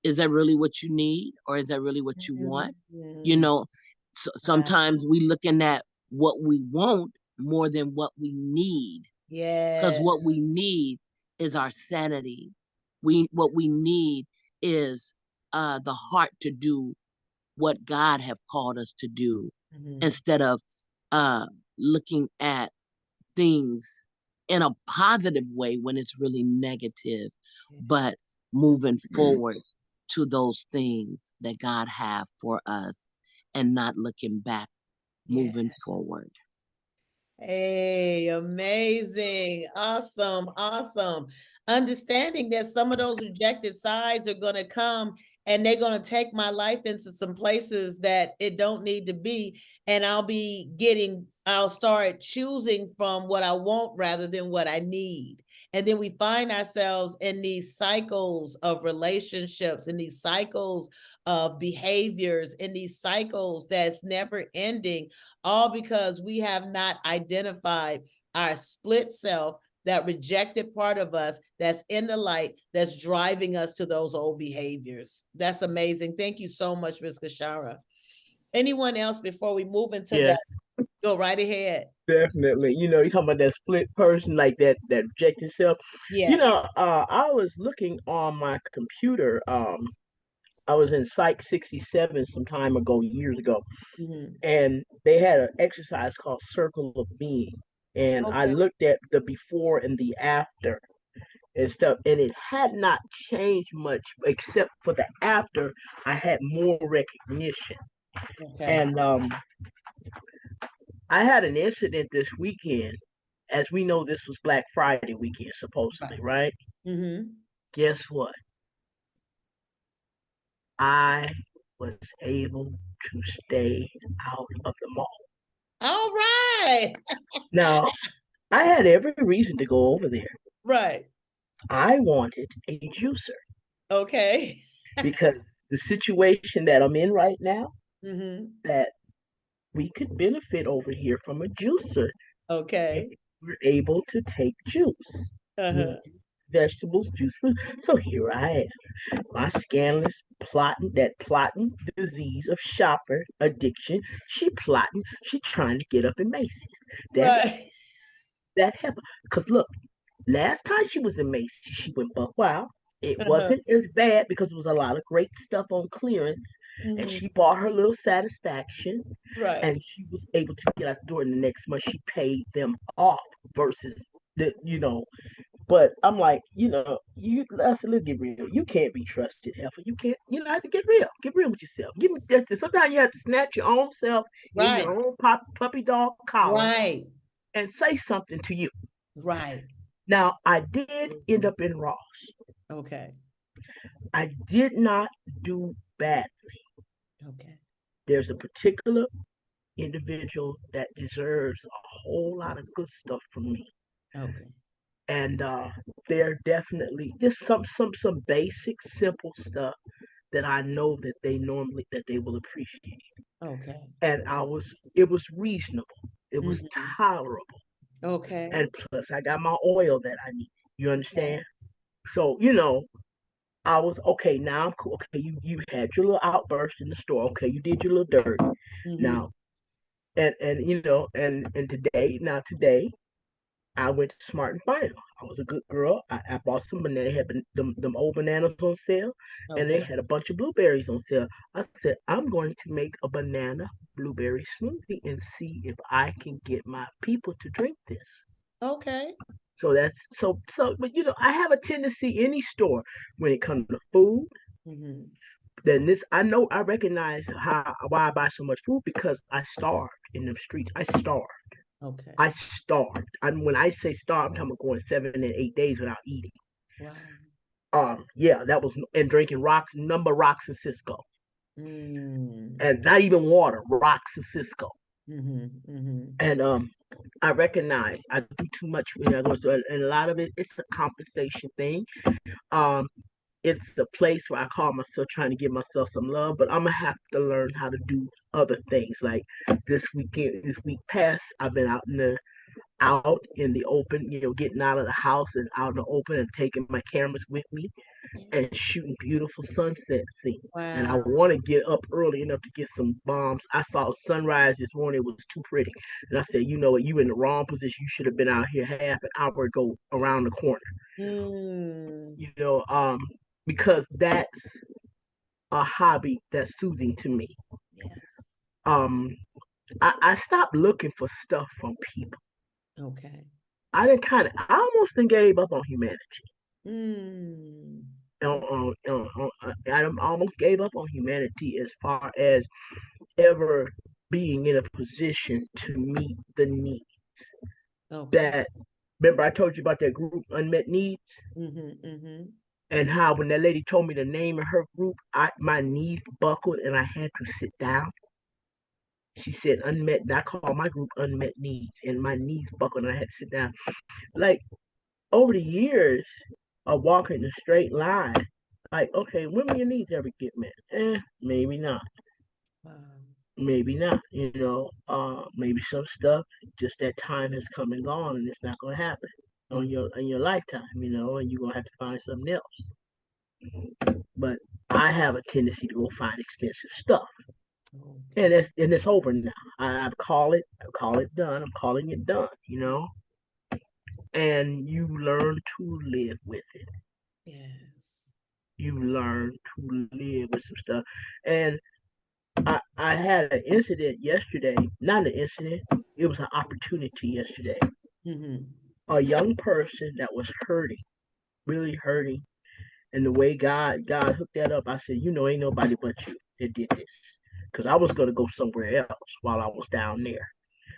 is that really what you need, or is that really what you want? You Mm-hmm. know, Right. sometimes we looking at what we want more than what we need, because Yeah. what we need is our sanity. What we need is the heart to do what God have called us to do, Mm-hmm. instead of uh looking at things in a positive way when it's really negative, but moving forward to those things that God have for us, and not looking back, Yeah. moving forward. Hey, amazing. Awesome. Awesome. Understanding that some of those rejected sides are going to come and they're going to take my life into some places that it don't need to be. And I'll start choosing from what I want rather than what I need. And then we find ourselves in these cycles of relationships, in these cycles of behaviors, in these cycles that's never ending, all because we have not identified our split self, that rejected part of us that's in the light, that's driving us to those old behaviors. That's amazing. Thank you so much, Ms. Kashara. Anyone else before we move into Yes, the, go right ahead. definitely. You're talking about that split person, like that rejected self. Yes. I was looking on my computer. I was in Psych 67 some time ago, years ago, Mm-hmm. and they had an exercise called Circle of Being. And I Okay. looked at the before and the after and stuff, and it had not changed much except for the after. I had more recognition. Okay. And I had an incident this weekend. As we know, this was Black Friday weekend, supposedly, Right. right? Mm-hmm. Guess what? I was able to stay out of the mall. All right. Now, I had every reason to go over there. Right. I wanted a juicer Okay. because the situation that I'm in right now, Mm-hmm. that we could benefit over here from a juicer if Okay. we're able to take juice. You know, Uh-huh. vegetables, juice fruit. So here I am, my scandalous plotting, that plotting disease of shopper addiction. She plotting, she trying to get up in Macy's. That Right. that happened. Cause look, last time she was in Macy's, she went buck wild. It Uh-huh. wasn't as bad because it was a lot of great stuff on clearance, and Mm-hmm. she bought her little satisfaction, Right. and she was able to get out the door. And the next month, she paid them off versus the. But I'm like, let's get real. You can't be trusted, Heifer. You can't. You know, have to get real. Get real with yourself. Give me that. Sometimes you have to snatch your own self in your Right. own puppy dog collar Right. and say something to you. Right. Now, I did end up in Ross. Okay. I did not do bad. Okay. There's a particular individual that deserves a whole lot of good stuff from me. Okay. And they're definitely just some basic simple stuff that I know that they will appreciate. Okay. And it was reasonable. It was Mm-hmm. tolerable. Okay. And plus I got my oil that I need. You understand? Okay. So, I was okay. Now I'm cool. Okay, you had your little outburst in the store. Okay, you did your little dirt. Mm-hmm. Now, and today I went to Smart and Final. I was a good girl. I bought some banana. They had them old bananas on sale, and they Okay. had a bunch of blueberries on sale. I said I'm going to make a banana blueberry smoothie and see if I can get my people to drink this. Okay. So that's so. But I have a tendency any store when it comes to food. Mm-hmm. Then this I recognize how why I buy so much food because I starved in them streets. I starved. Okay. I starved. When I say starved, I'm talking about going 7 and 8 days without eating. Wow. Yeah, that was and drinking rocks, number rocks and Cisco, Mm. and not even water, rocks and Cisco. Mm-hmm. Mm-hmm. And I recognize I do too much when I go to, and a lot of it's a compensation thing. Um, it's a place where I call myself trying to give myself some love, but I'm gonna have to learn how to do other things. Like this week past, I've been out in the open, getting out of the house and out in the open and taking my cameras with me and Yes. shooting beautiful sunset scenes. And I Wow. want to get up early enough to get some bombs. I saw a sunrise this morning; it was too pretty, and I said, "You know what? You in the wrong position. You should have been out here half an hour ago around the corner." Mm. You know, because that's a hobby that's soothing to me. Yes. Um, I stopped looking for stuff from people. Okay. I almost done gave up on humanity. Mm. I almost gave up on humanity as far as ever being in a position to meet the need. Okay. That remember I told you about that group unmet needs Mm-hmm. Mm-hmm. and Mm. how when that lady told me the name of her group, my knees buckled and I had to sit down. She said unmet. I call my group unmet needs, and my knees buckled and I had to sit down. Like over the years of walking a straight line, like okay, when will your needs ever get met? Maybe not. Wow. Maybe not. Maybe some stuff just that time has come and gone, and it's not going to happen on Mm. your lifetime. And you're going to have to find something else. But I have a tendency to go find expensive stuff, and Okay. it's over now. I call it done. I'm calling it done. And you learn to live with it. Yes. You learn to live with some stuff, and I had an incident yesterday. Not an incident. It was an opportunity yesterday. Mm-hmm. A young person that was hurting, really hurting, and the way God hooked that up, I said, ain't nobody but you that did this, because I was gonna go somewhere else while I was down there,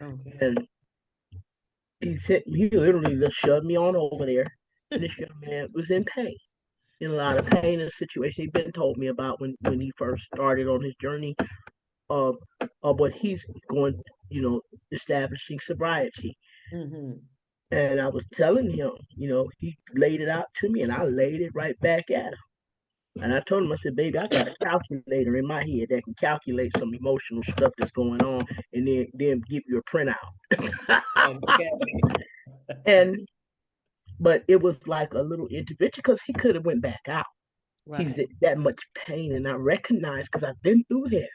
Okay. and he literally just shoved me on over there, and this young man was in pain, in a lot of pain in a situation he'd been told me about when he first started on his journey of of what he's going, establishing sobriety. Mm-hmm. And I was telling him, he laid it out to me, and I laid it right back at him. And I told him, I said, baby, I got a calculator in my head that can calculate some emotional stuff that's going on and then give you a printout. Okay. And but it was like a little intervention because he could have went back out. He's Right. that much pain, and I recognize because I've been through there.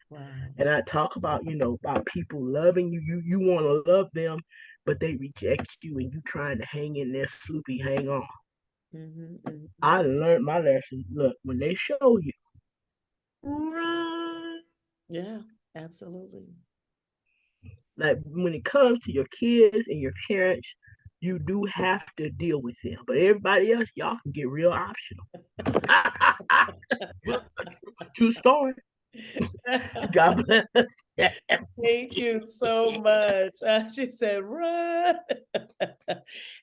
Wow. And I talk about, about people loving you. You want to love them, but they reject you, and you trying to hang in there, Sloopy, hang on. Mm-hmm, mm-hmm. I learned my lesson. Look, when they show you, run. Yeah, absolutely. Like when it comes to your kids and your parents, you do have to deal with them. But everybody else, y'all can get real optional. True story. God bless. Thank you so much. She said, run.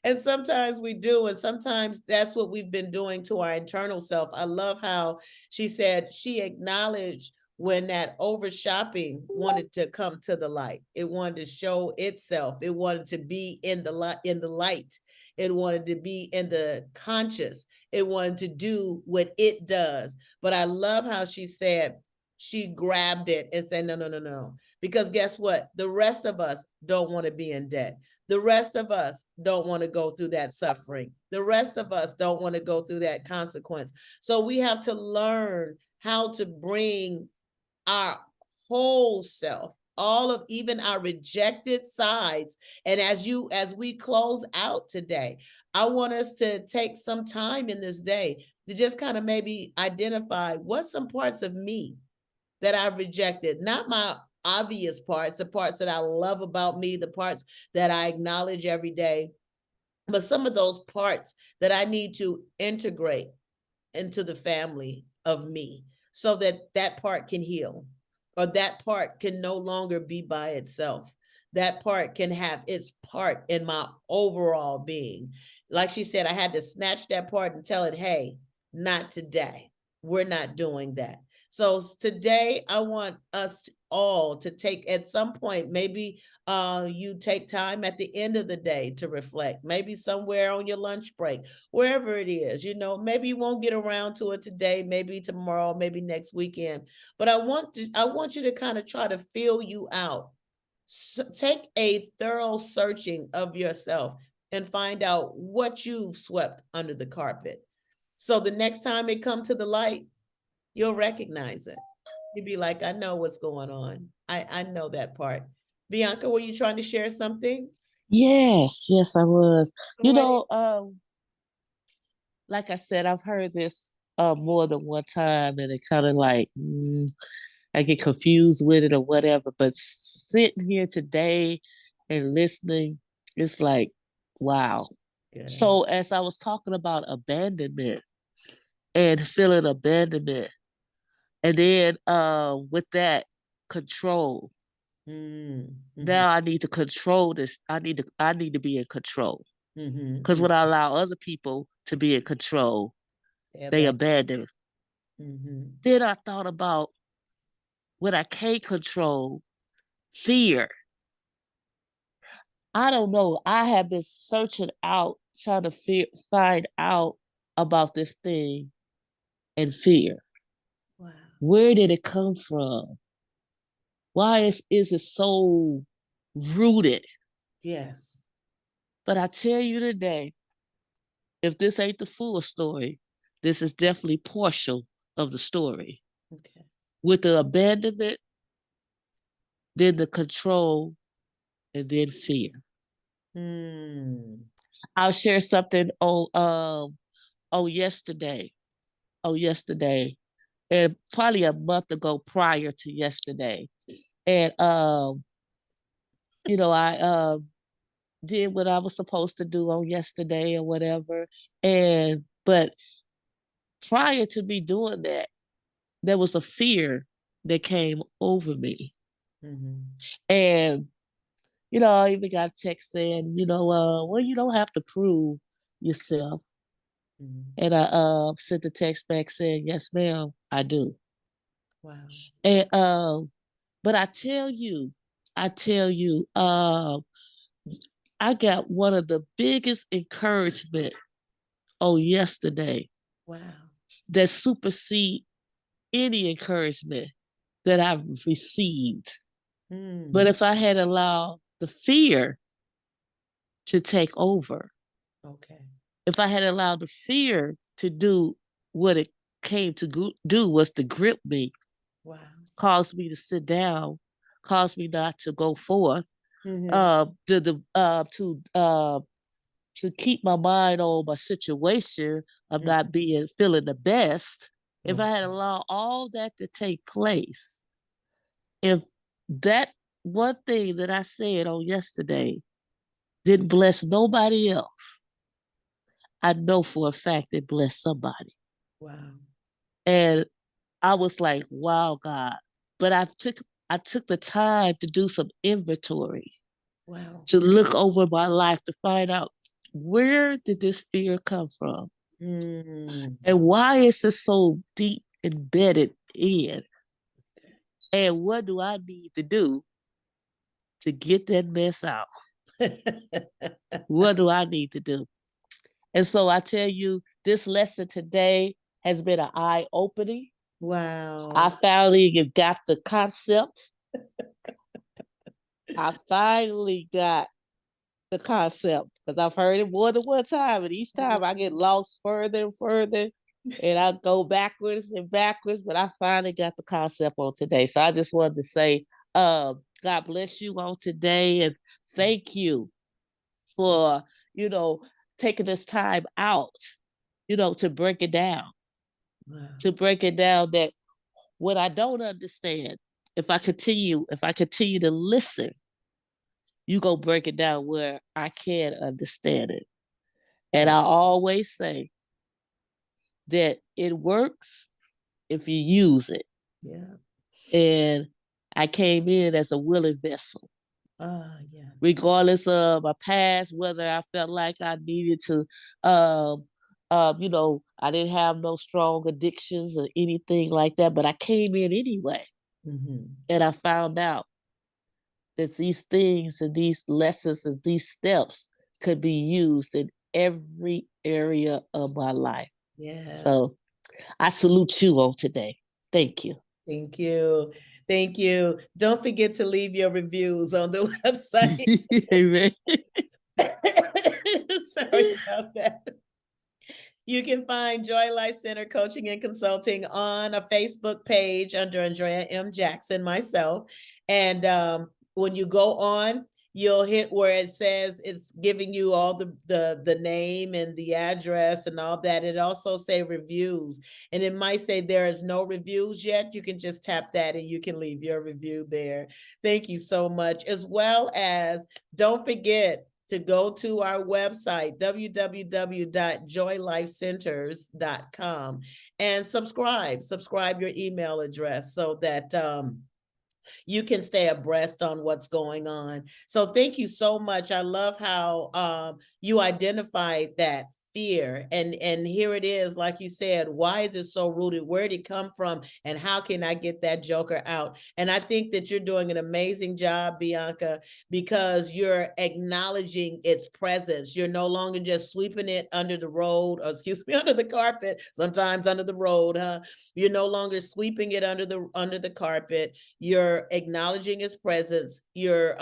And sometimes we do, and sometimes that's what we've been doing to our internal self. I love how she said she acknowledged when that over shopping wanted to come to the light. It wanted to show itself. It wanted to be in the light. It wanted to be in the conscious. It wanted to do what it does. But I love how she said, she grabbed it and said, no, no, no, no. Because guess what? The rest of us don't want to be in debt. The rest of us don't want to go through that suffering. The rest of us don't want to go through that consequence. So we have to learn how to bring our whole self, all of even our rejected sides. And as we close out today, I want us to take some time in this day to just kind of maybe identify what's some parts of me that I've rejected, not my obvious parts, the parts that I love about me, the parts that I acknowledge every day, but some of those parts that I need to integrate into the family of me so that that part can heal, or that part can no longer be by itself. That part can have its part in my overall being. Like she said, I had to snatch that part and tell it, hey, not today. We're not doing that. So today I want us all to take at some point, maybe you take time at the end of the day to reflect, maybe somewhere on your lunch break, wherever it is, maybe you won't get around to it today, maybe tomorrow, maybe next weekend. But I want you to kind of try to feel you out. Take a thorough searching of yourself and find out what you've swept under the carpet. So the next time it come to the light, you'll recognize it. You'd be like, I know what's going on. I know that part. Bianca, were you trying to share something? Yes, yes, I was. Go right in. Like I said, I've heard this more than one time, and it kind of like I get confused with it or whatever. But sitting here today and listening, it's like, wow. Good. So as I was talking about abandonment and feeling abandonment, and then with that control, Mm-hmm. now I need to control this. I need to be in control. Because Mm-hmm. when I allow other people to be in control, Yeah, they bad. abandon. Mm-hmm. Then I thought about what I can't control, fear. I don't know. I have been searching out, trying to find out about this thing and fear. Wow. Where did it come from? Why is it so rooted? Yes. But I tell you today, if this ain't the full story, this is definitely partial of the story. Okay. With the abandonment, then the control, and then fear. Mm. I'll share something yesterday. Oh, yesterday. And probably a month ago prior to yesterday. And I did what I was supposed to do on yesterday or whatever. And but prior to me doing that, there was a fear that came over me. Mm-hmm. And I even got a text saying, well, you don't have to prove yourself. Mm-hmm. And I sent the text back saying, yes, ma'am, I do. Wow. And but I tell you, I got one of the biggest encouragement on yesterday. Wow. that supersede any encouragement that I've received. But if I had allowed the fear to take over, Okay. if I had allowed the fear to do what it came to do, was to grip me, Wow. cause me to sit down, cause me not to go forth, to keep my mind on my situation of not feeling the best. If I had allowed all that to take place, if that one thing that I said on yesterday didn't bless nobody else, I know for a fact it blessed somebody. Wow. And I was like, wow, God. But I took the time to do some inventory. Wow. To look over my life to find out, where did this fear come from? And why is it so deep embedded in? And what do I need to do to get that mess out? What do I need to do? And so I tell you, this lesson today has been an eye-opening. Wow. I finally got the concept. I finally got the concept because I've heard it more than one time, and each time I get lost further and further, and I go backwards and backwards. But I finally got the concept on today, so I just wanted to say, God bless you on today, and thank you for taking this time out, to break it down, to break it down. That what I don't understand, if I continue to listen, you go break it down where I can understand it. And I always say that it works if you use it. Yeah. And I came in as a willing vessel. Yeah. Regardless of my past, whether I felt like I needed to, I didn't have no strong addictions or anything like that, but I came in anyway. And I found out that these things and these lessons and these steps could be used in every area of my life. Yeah. So I salute you on today. Thank you. Thank you. Thank you. Don't forget to leave your reviews on the website. Amen. Sorry about that. You can find Joy Life Center Coaching and Consulting on a Facebook page under Andrea M. Jackson, myself. And when you go on, you'll hit where it says it's giving you all the name and the address and all that. It also say reviews, and it might say there is no reviews yet. You can just tap that and you can leave your review there. Thank you so much. As well as, don't forget to go to our website, www.joylifecenters.com, and subscribe your email address so that you can stay abreast on what's going on. So thank you so much. I love how you identified that fear, and here it is, like you said, why is it so rooted? Where did it come from? And how can I get that joker out? And I think that you're doing an amazing job, Bianca, because you're acknowledging its presence. You're no longer just sweeping it under the road, or excuse me, under the carpet, sometimes under the road, huh? You're no longer sweeping it under the carpet. You're acknowledging its presence. You're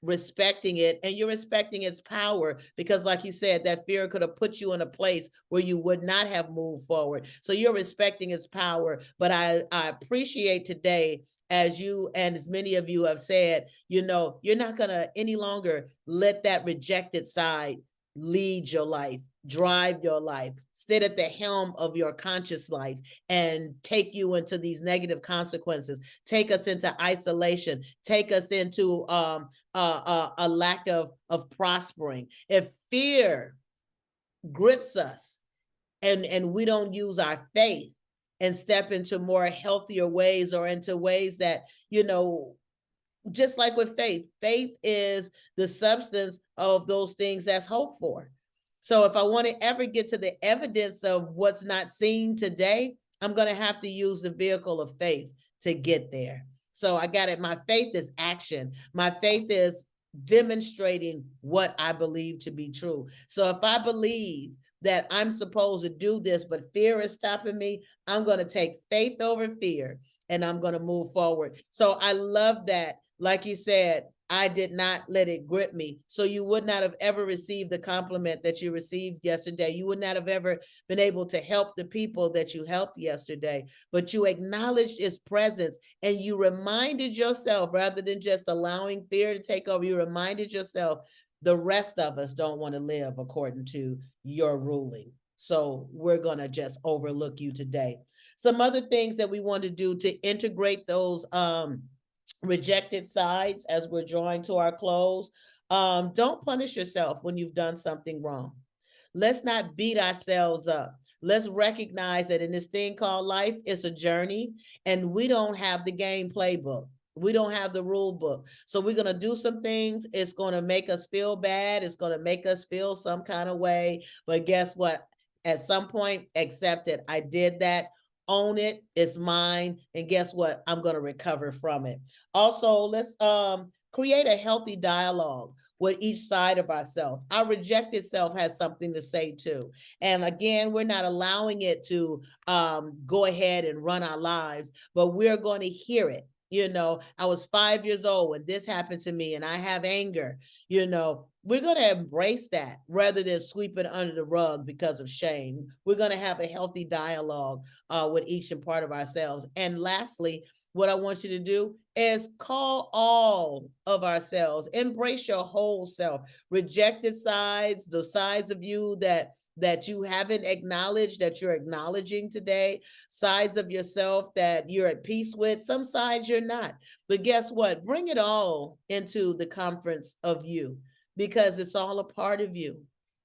respecting it, and you're respecting its power, because like you said, that fear could have put you in a place where you would not have moved forward. So you're respecting its power. But I appreciate today, as you and as many of you have said, you're not going to any longer let that rejected side lead your life, drive your life, sit at the helm of your conscious life, and take you into these negative consequences, take us into isolation, take us into a lack of prospering. If fear grips us, and we don't use our faith and step into more healthier ways, or into ways that, just like with faith is the substance of those things that's hoped for. So if I want to ever get to the evidence of what's not seen today, I'm going to have to use the vehicle of faith to get there. So I got it. My faith is action. My faith is demonstrating what I believe to be true. So if I believe that I'm supposed to do this, but fear is stopping me, I'm going to take faith over fear and I'm going to move forward. So I love that. Like you said, I did not let it grip me. So you would not have ever received the compliment that you received yesterday. You would not have ever been able to help the people that you helped yesterday, but you acknowledged its presence and you reminded yourself, rather than just allowing fear to take over, you reminded yourself the rest of us don't want to live according to your ruling. So we're going to just overlook you today. Some other things that we want to do to integrate those rejected sides as we're drawing to our close. Don't punish yourself when you've done something wrong. Let's not beat ourselves up. Let's recognize that in this thing called life, it's a journey and we don't have the game playbook. We don't have the rule book. So we're going to do some things. It's going to make us feel bad. It's going to make us feel some kind of way. But guess what? At some point, accept it. I did that. Own it. It's mine. And guess what? I'm going to recover from it. Also, let's create a healthy dialogue with each side of ourselves. Our rejected self has something to say too. And again, we're not allowing it to go ahead and run our lives, but we're going to hear it. You know, I was 5 years old when this happened to me and I have anger. You know, we're going to embrace that rather than sweep it under the rug because of shame. We're going to have a healthy dialogue with each and part of ourselves. And lastly, what I want you to do is call all of ourselves, embrace your whole self, rejected sides, the sides of you that you haven't acknowledged, that you're acknowledging today, sides of yourself that you're at peace with, some sides you're not. But guess what? Bring it all into the conference of you because it's all a part of you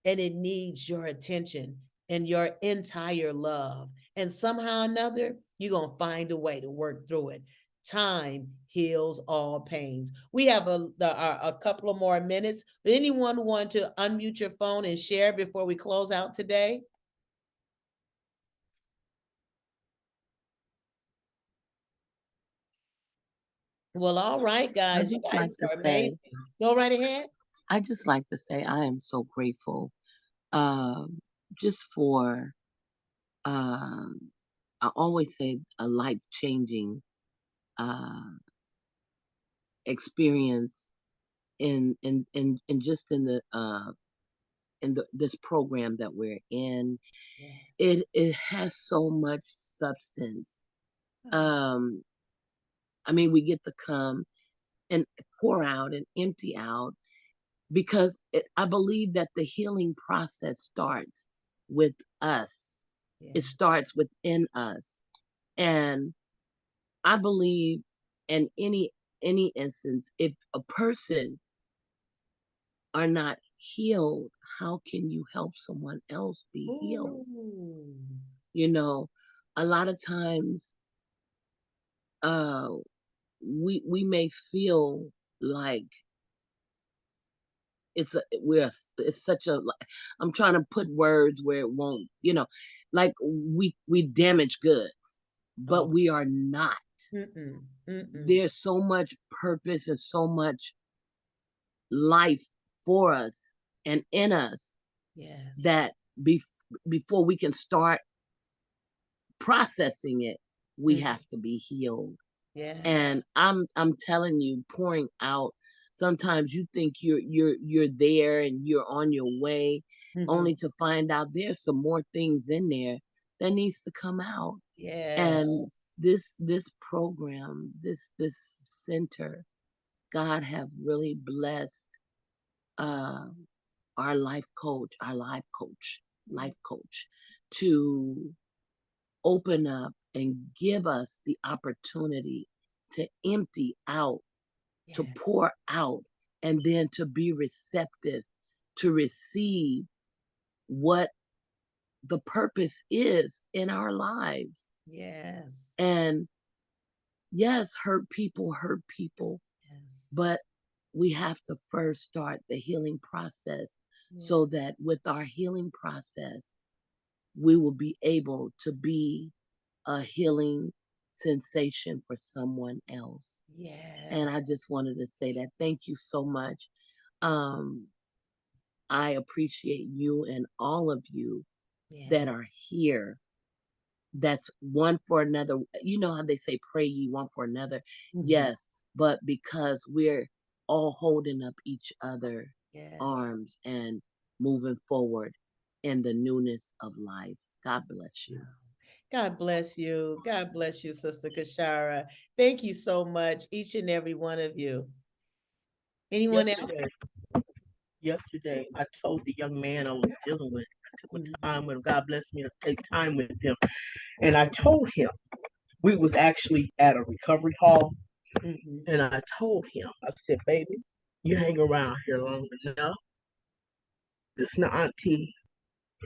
and it needs your attention and your entire love. And somehow or another, you're going to find a way to work through it. Time heals all pains. We have a couple of more minutes. Anyone want to unmute your phone and share before we close out today? Well, all right, I guys. You just guys like to are say, amazing. Go right ahead. I just like to say, I am so grateful, um, just for, um, I always say a life changing uh, experience in just in this program that we're in. Yeah. It has so much substance. Um, I mean, we get to come and pour out and empty out because I believe that the healing process starts with us. Yeah. It starts within us. And I believe in any instance, if a person are not healed, how can you help someone else be healed? Ooh. You know, a lot of times uh we may feel like it's such a, I'm trying to put words where it won't, like we damage goods, but Oh. we are not. Mm-mm. Mm-mm. There's so much purpose and so much life for us and in us Yes. that be, before we can start processing it, we Mm. have to be healed. Yeah. And I'm telling you, pouring out, sometimes you think you're there and you're on your way, Mm-hmm. only to find out there's some more things in there that needs to come out. Yeah. And this program, this center, God have really blessed uh our life coach to open up and give us the opportunity to empty out, to Yeah. pour out, and then to be receptive, to receive what the purpose is in our lives. Yes. And yes, hurt people, Yes. but we have to first start the healing process Yeah. so that with our healing process, we will be able to be a healing sensation for someone else. Yeah. And I just wanted to say that. Thank you so much. Um, I appreciate you and all of you Yeah. that are here. That's one for another. You know how they say pray ye one for another? Yes, but because we're all holding up each other Yes. arms and moving forward in the newness of life. God bless you. God bless you. God bless you, Sister Kashara. Thank you so much, each and every one of you. Anyone else? Yesterday, I told the young man I was dealing with, I took a time when God blessed me to take time with him. And I told him, we was actually at a recovery hall. And I told him, I said, baby, you hang around here long enough. This not auntie.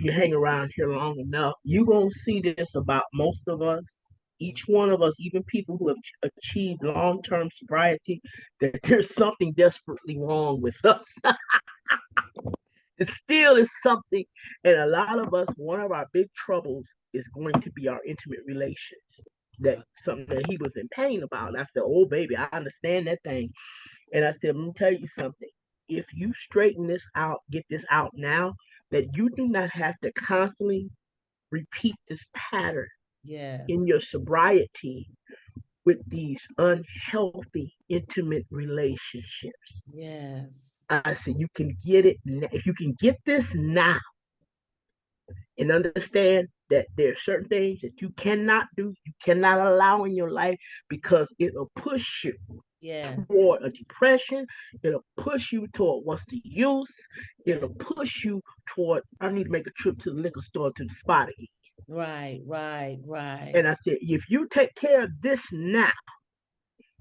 You hang around here long enough. You gonna see this about most of us. Each one of us, even people who have achieved long-term sobriety, that there's something desperately wrong with us. It still is something, and a lot of us, one of our big troubles is going to be our intimate relations. That something that he was in pain about. And I said, "Oh, baby, I understand that thing." And I said, "Let me tell you something. If you straighten this out, get this out now, that you do not have to constantly repeat this pattern in Yes. your sobriety with these unhealthy, intimate relationships." Yes. I said, "You can get it if you can get this now." And understand that there are certain things that you cannot do, you cannot allow in your life because it'll push you Yeah. toward a depression. It'll push you toward what's the use. Yeah. It'll push you toward, I need to make a trip to the liquor store to the spot again. Right, right, right. And I said, if you take care of this now,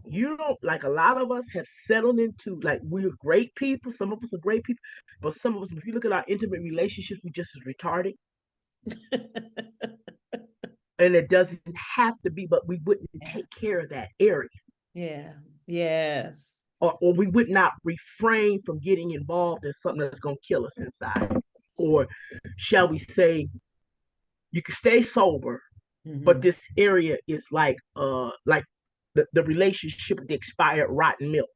you don't, like a lot of us have settled into, like, we're great people. Some of us are great people, but some of us, if you look at our intimate relationships, we just as retarded. And it doesn't have to be, but we wouldn't take care of that area. Yeah. Yes. Or we would not refrain from getting involved in something that's going to kill us inside. Or shall we say, you can stay sober, but this area is like the relationship with the expired rotten milk.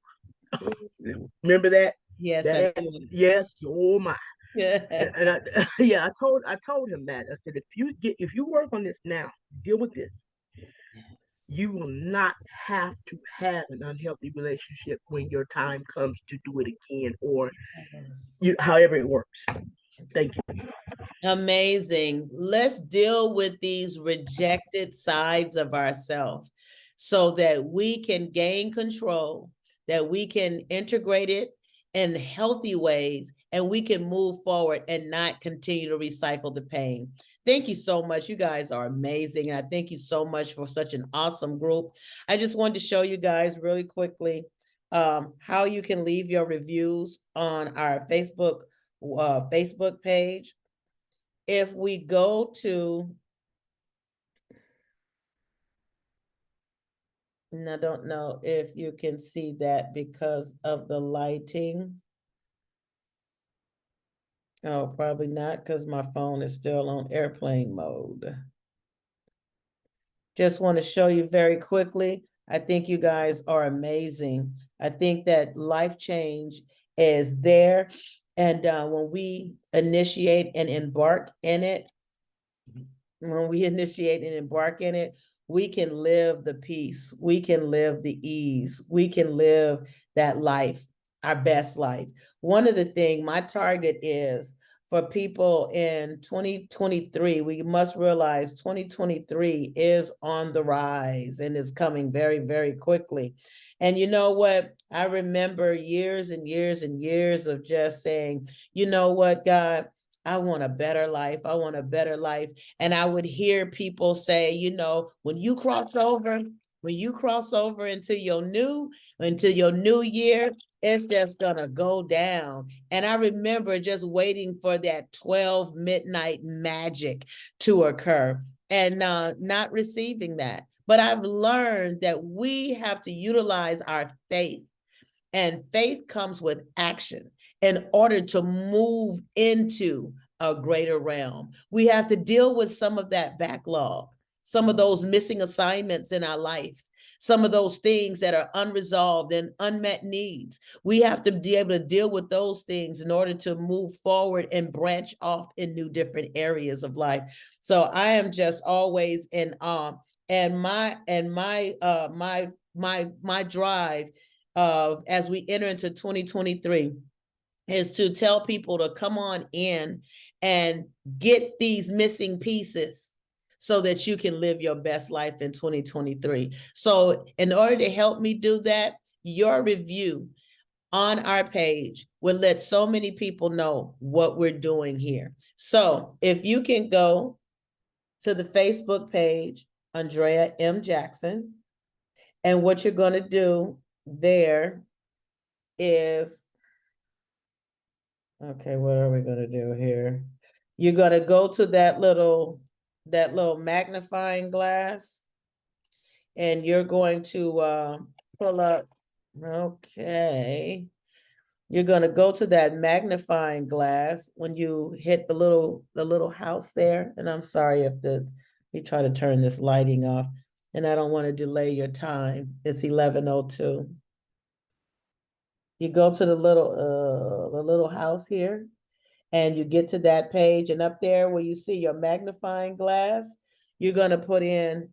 Remember that? Yes. Yes. Oh my. Yeah. And yeah, I told him that. I said, if you work on this now, deal with this, you will not have to have an unhealthy relationship when your time comes to do it again, or however it works. Thank you. Amazing. Let's deal with these rejected sides of ourselves so that we can gain control, that we can integrate it in healthy ways, and we can move forward and not continue to recycle the pain. Thank you so much. You guys are amazing. And I thank you so much for such an awesome group. I just wanted to show you guys really quickly how you can leave your reviews on our Facebook page. If we go to, and I don't know if you can see that because of the lighting. Oh, probably not, because my phone is still on airplane mode. Just want to show you very quickly. I think you guys are amazing. I think that life change is there. And when we initiate and embark in it, we can live the peace, we can live the ease, we can live that life, our best life. One of the things, my target is for people in 2023, we must realize 2023 is on the rise and is coming very, very quickly. And you know what? I remember years and years and years of just saying, you know what, God, I want a better life. I want a better life. And I would hear people say, you know, when you cross over into your new year, it's just gonna go down. And I remember just waiting for that 12 midnight magic to occur and not receiving that. But I've learned that we have to utilize our faith, and faith comes with action in order to move into a greater realm. We have to deal with some of that backlog, some of those missing assignments in our life, some of those things that are unresolved and unmet needs. We have to be able to deal with those things in order to move forward and branch off in new different areas of life. So I am just always in awe. And my drive as we enter into 2023 is to tell people to come on in and get these missing pieces so that you can live your best life in 2023. So in order to help me do that, your review on our page will let so many people know what we're doing here. So if you can go to the Facebook page, Andrea M. Jackson, and what you're going to do there is, okay, what are we going to do here? You're going to go to that little magnifying glass, and you're going to pull up, okay. You're going to go to that magnifying glass when you hit the little house there. And I'm sorry if we try to turn this lighting off, and I don't want to delay your time. It's 11:02. You go to the little house here, and you get to that page, and up there where you see your magnifying glass, you're going to put in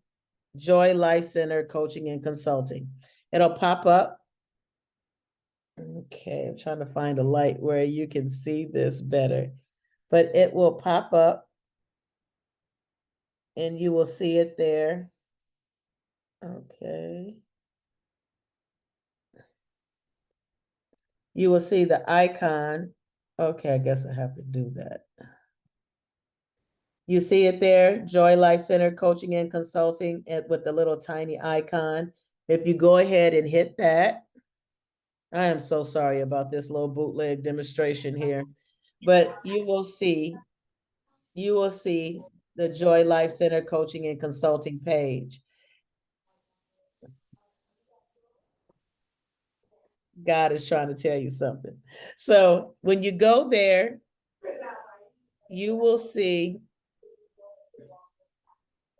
Joy Life Center Coaching and Consulting. It'll pop up. Okay, I'm trying to find a light where you can see this better, but it will pop up and you will see it there. Okay. You will see the icon. Okay, I guess I have to do that. You see it there, Joy Life Center Coaching and Consulting, with the little tiny icon. If you go ahead and hit that, I am so sorry about this little bootleg demonstration here, but you will see the Joy Life Center Coaching and Consulting page. God is trying to tell you something. So when you go there, you will see,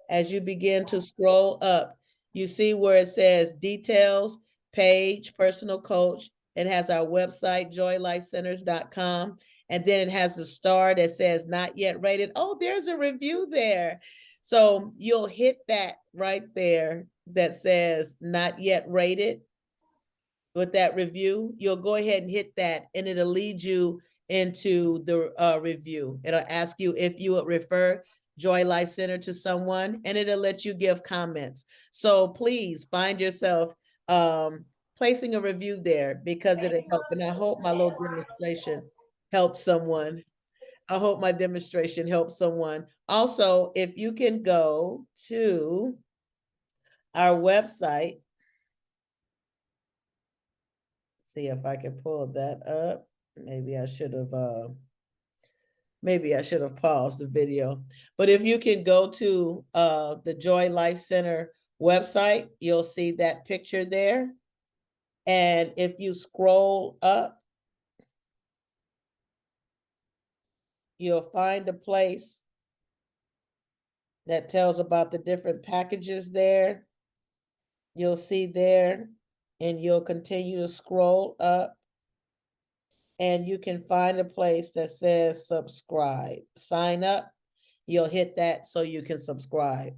as you begin to scroll up, you see where it says details, page, personal coach. It has our website, joylifecenters.com. And then it has the star that says not yet rated. Oh, there's a review there. So you'll hit that right there that says not yet rated. With that review, you'll go ahead and hit that, and it'll lead you into the review. It'll ask you if you would refer Joy Life Center to someone, and it'll let you give comments. So please find yourself placing a review there, because it'll help. And I hope my little demonstration helps someone. I hope my demonstration helps someone. Also, if you can go to our website, see if I can pull that up. Maybe I should have paused the video. But if you can go to the Joy Life Center website, you'll see that picture there. And if you scroll up, you'll find a place that tells about the different packages there. You'll see there, and you'll continue to scroll up, and you can find a place that says subscribe, sign up. You'll hit that so you can subscribe.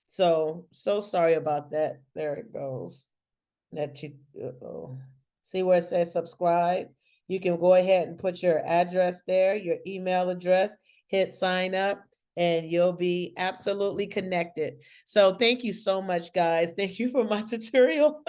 So sorry about that. There it goes. See where it says subscribe? You can go ahead and put your address there, your email address, hit sign up, and you'll be absolutely connected. So thank you so much, guys. Thank you for my tutorial.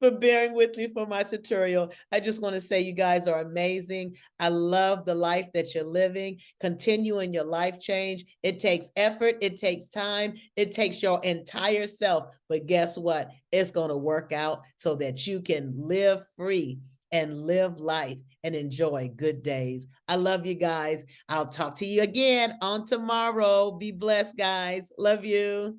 For bearing with me for my tutorial. I just want to say you guys are amazing. I love the life that you're living. Continue in your life change. It takes effort. It takes time. It takes your entire self. But guess what? It's going to work out so that you can live free and live life and enjoy good days. I love you guys. I'll talk to you again on tomorrow. Be blessed, guys. Love you.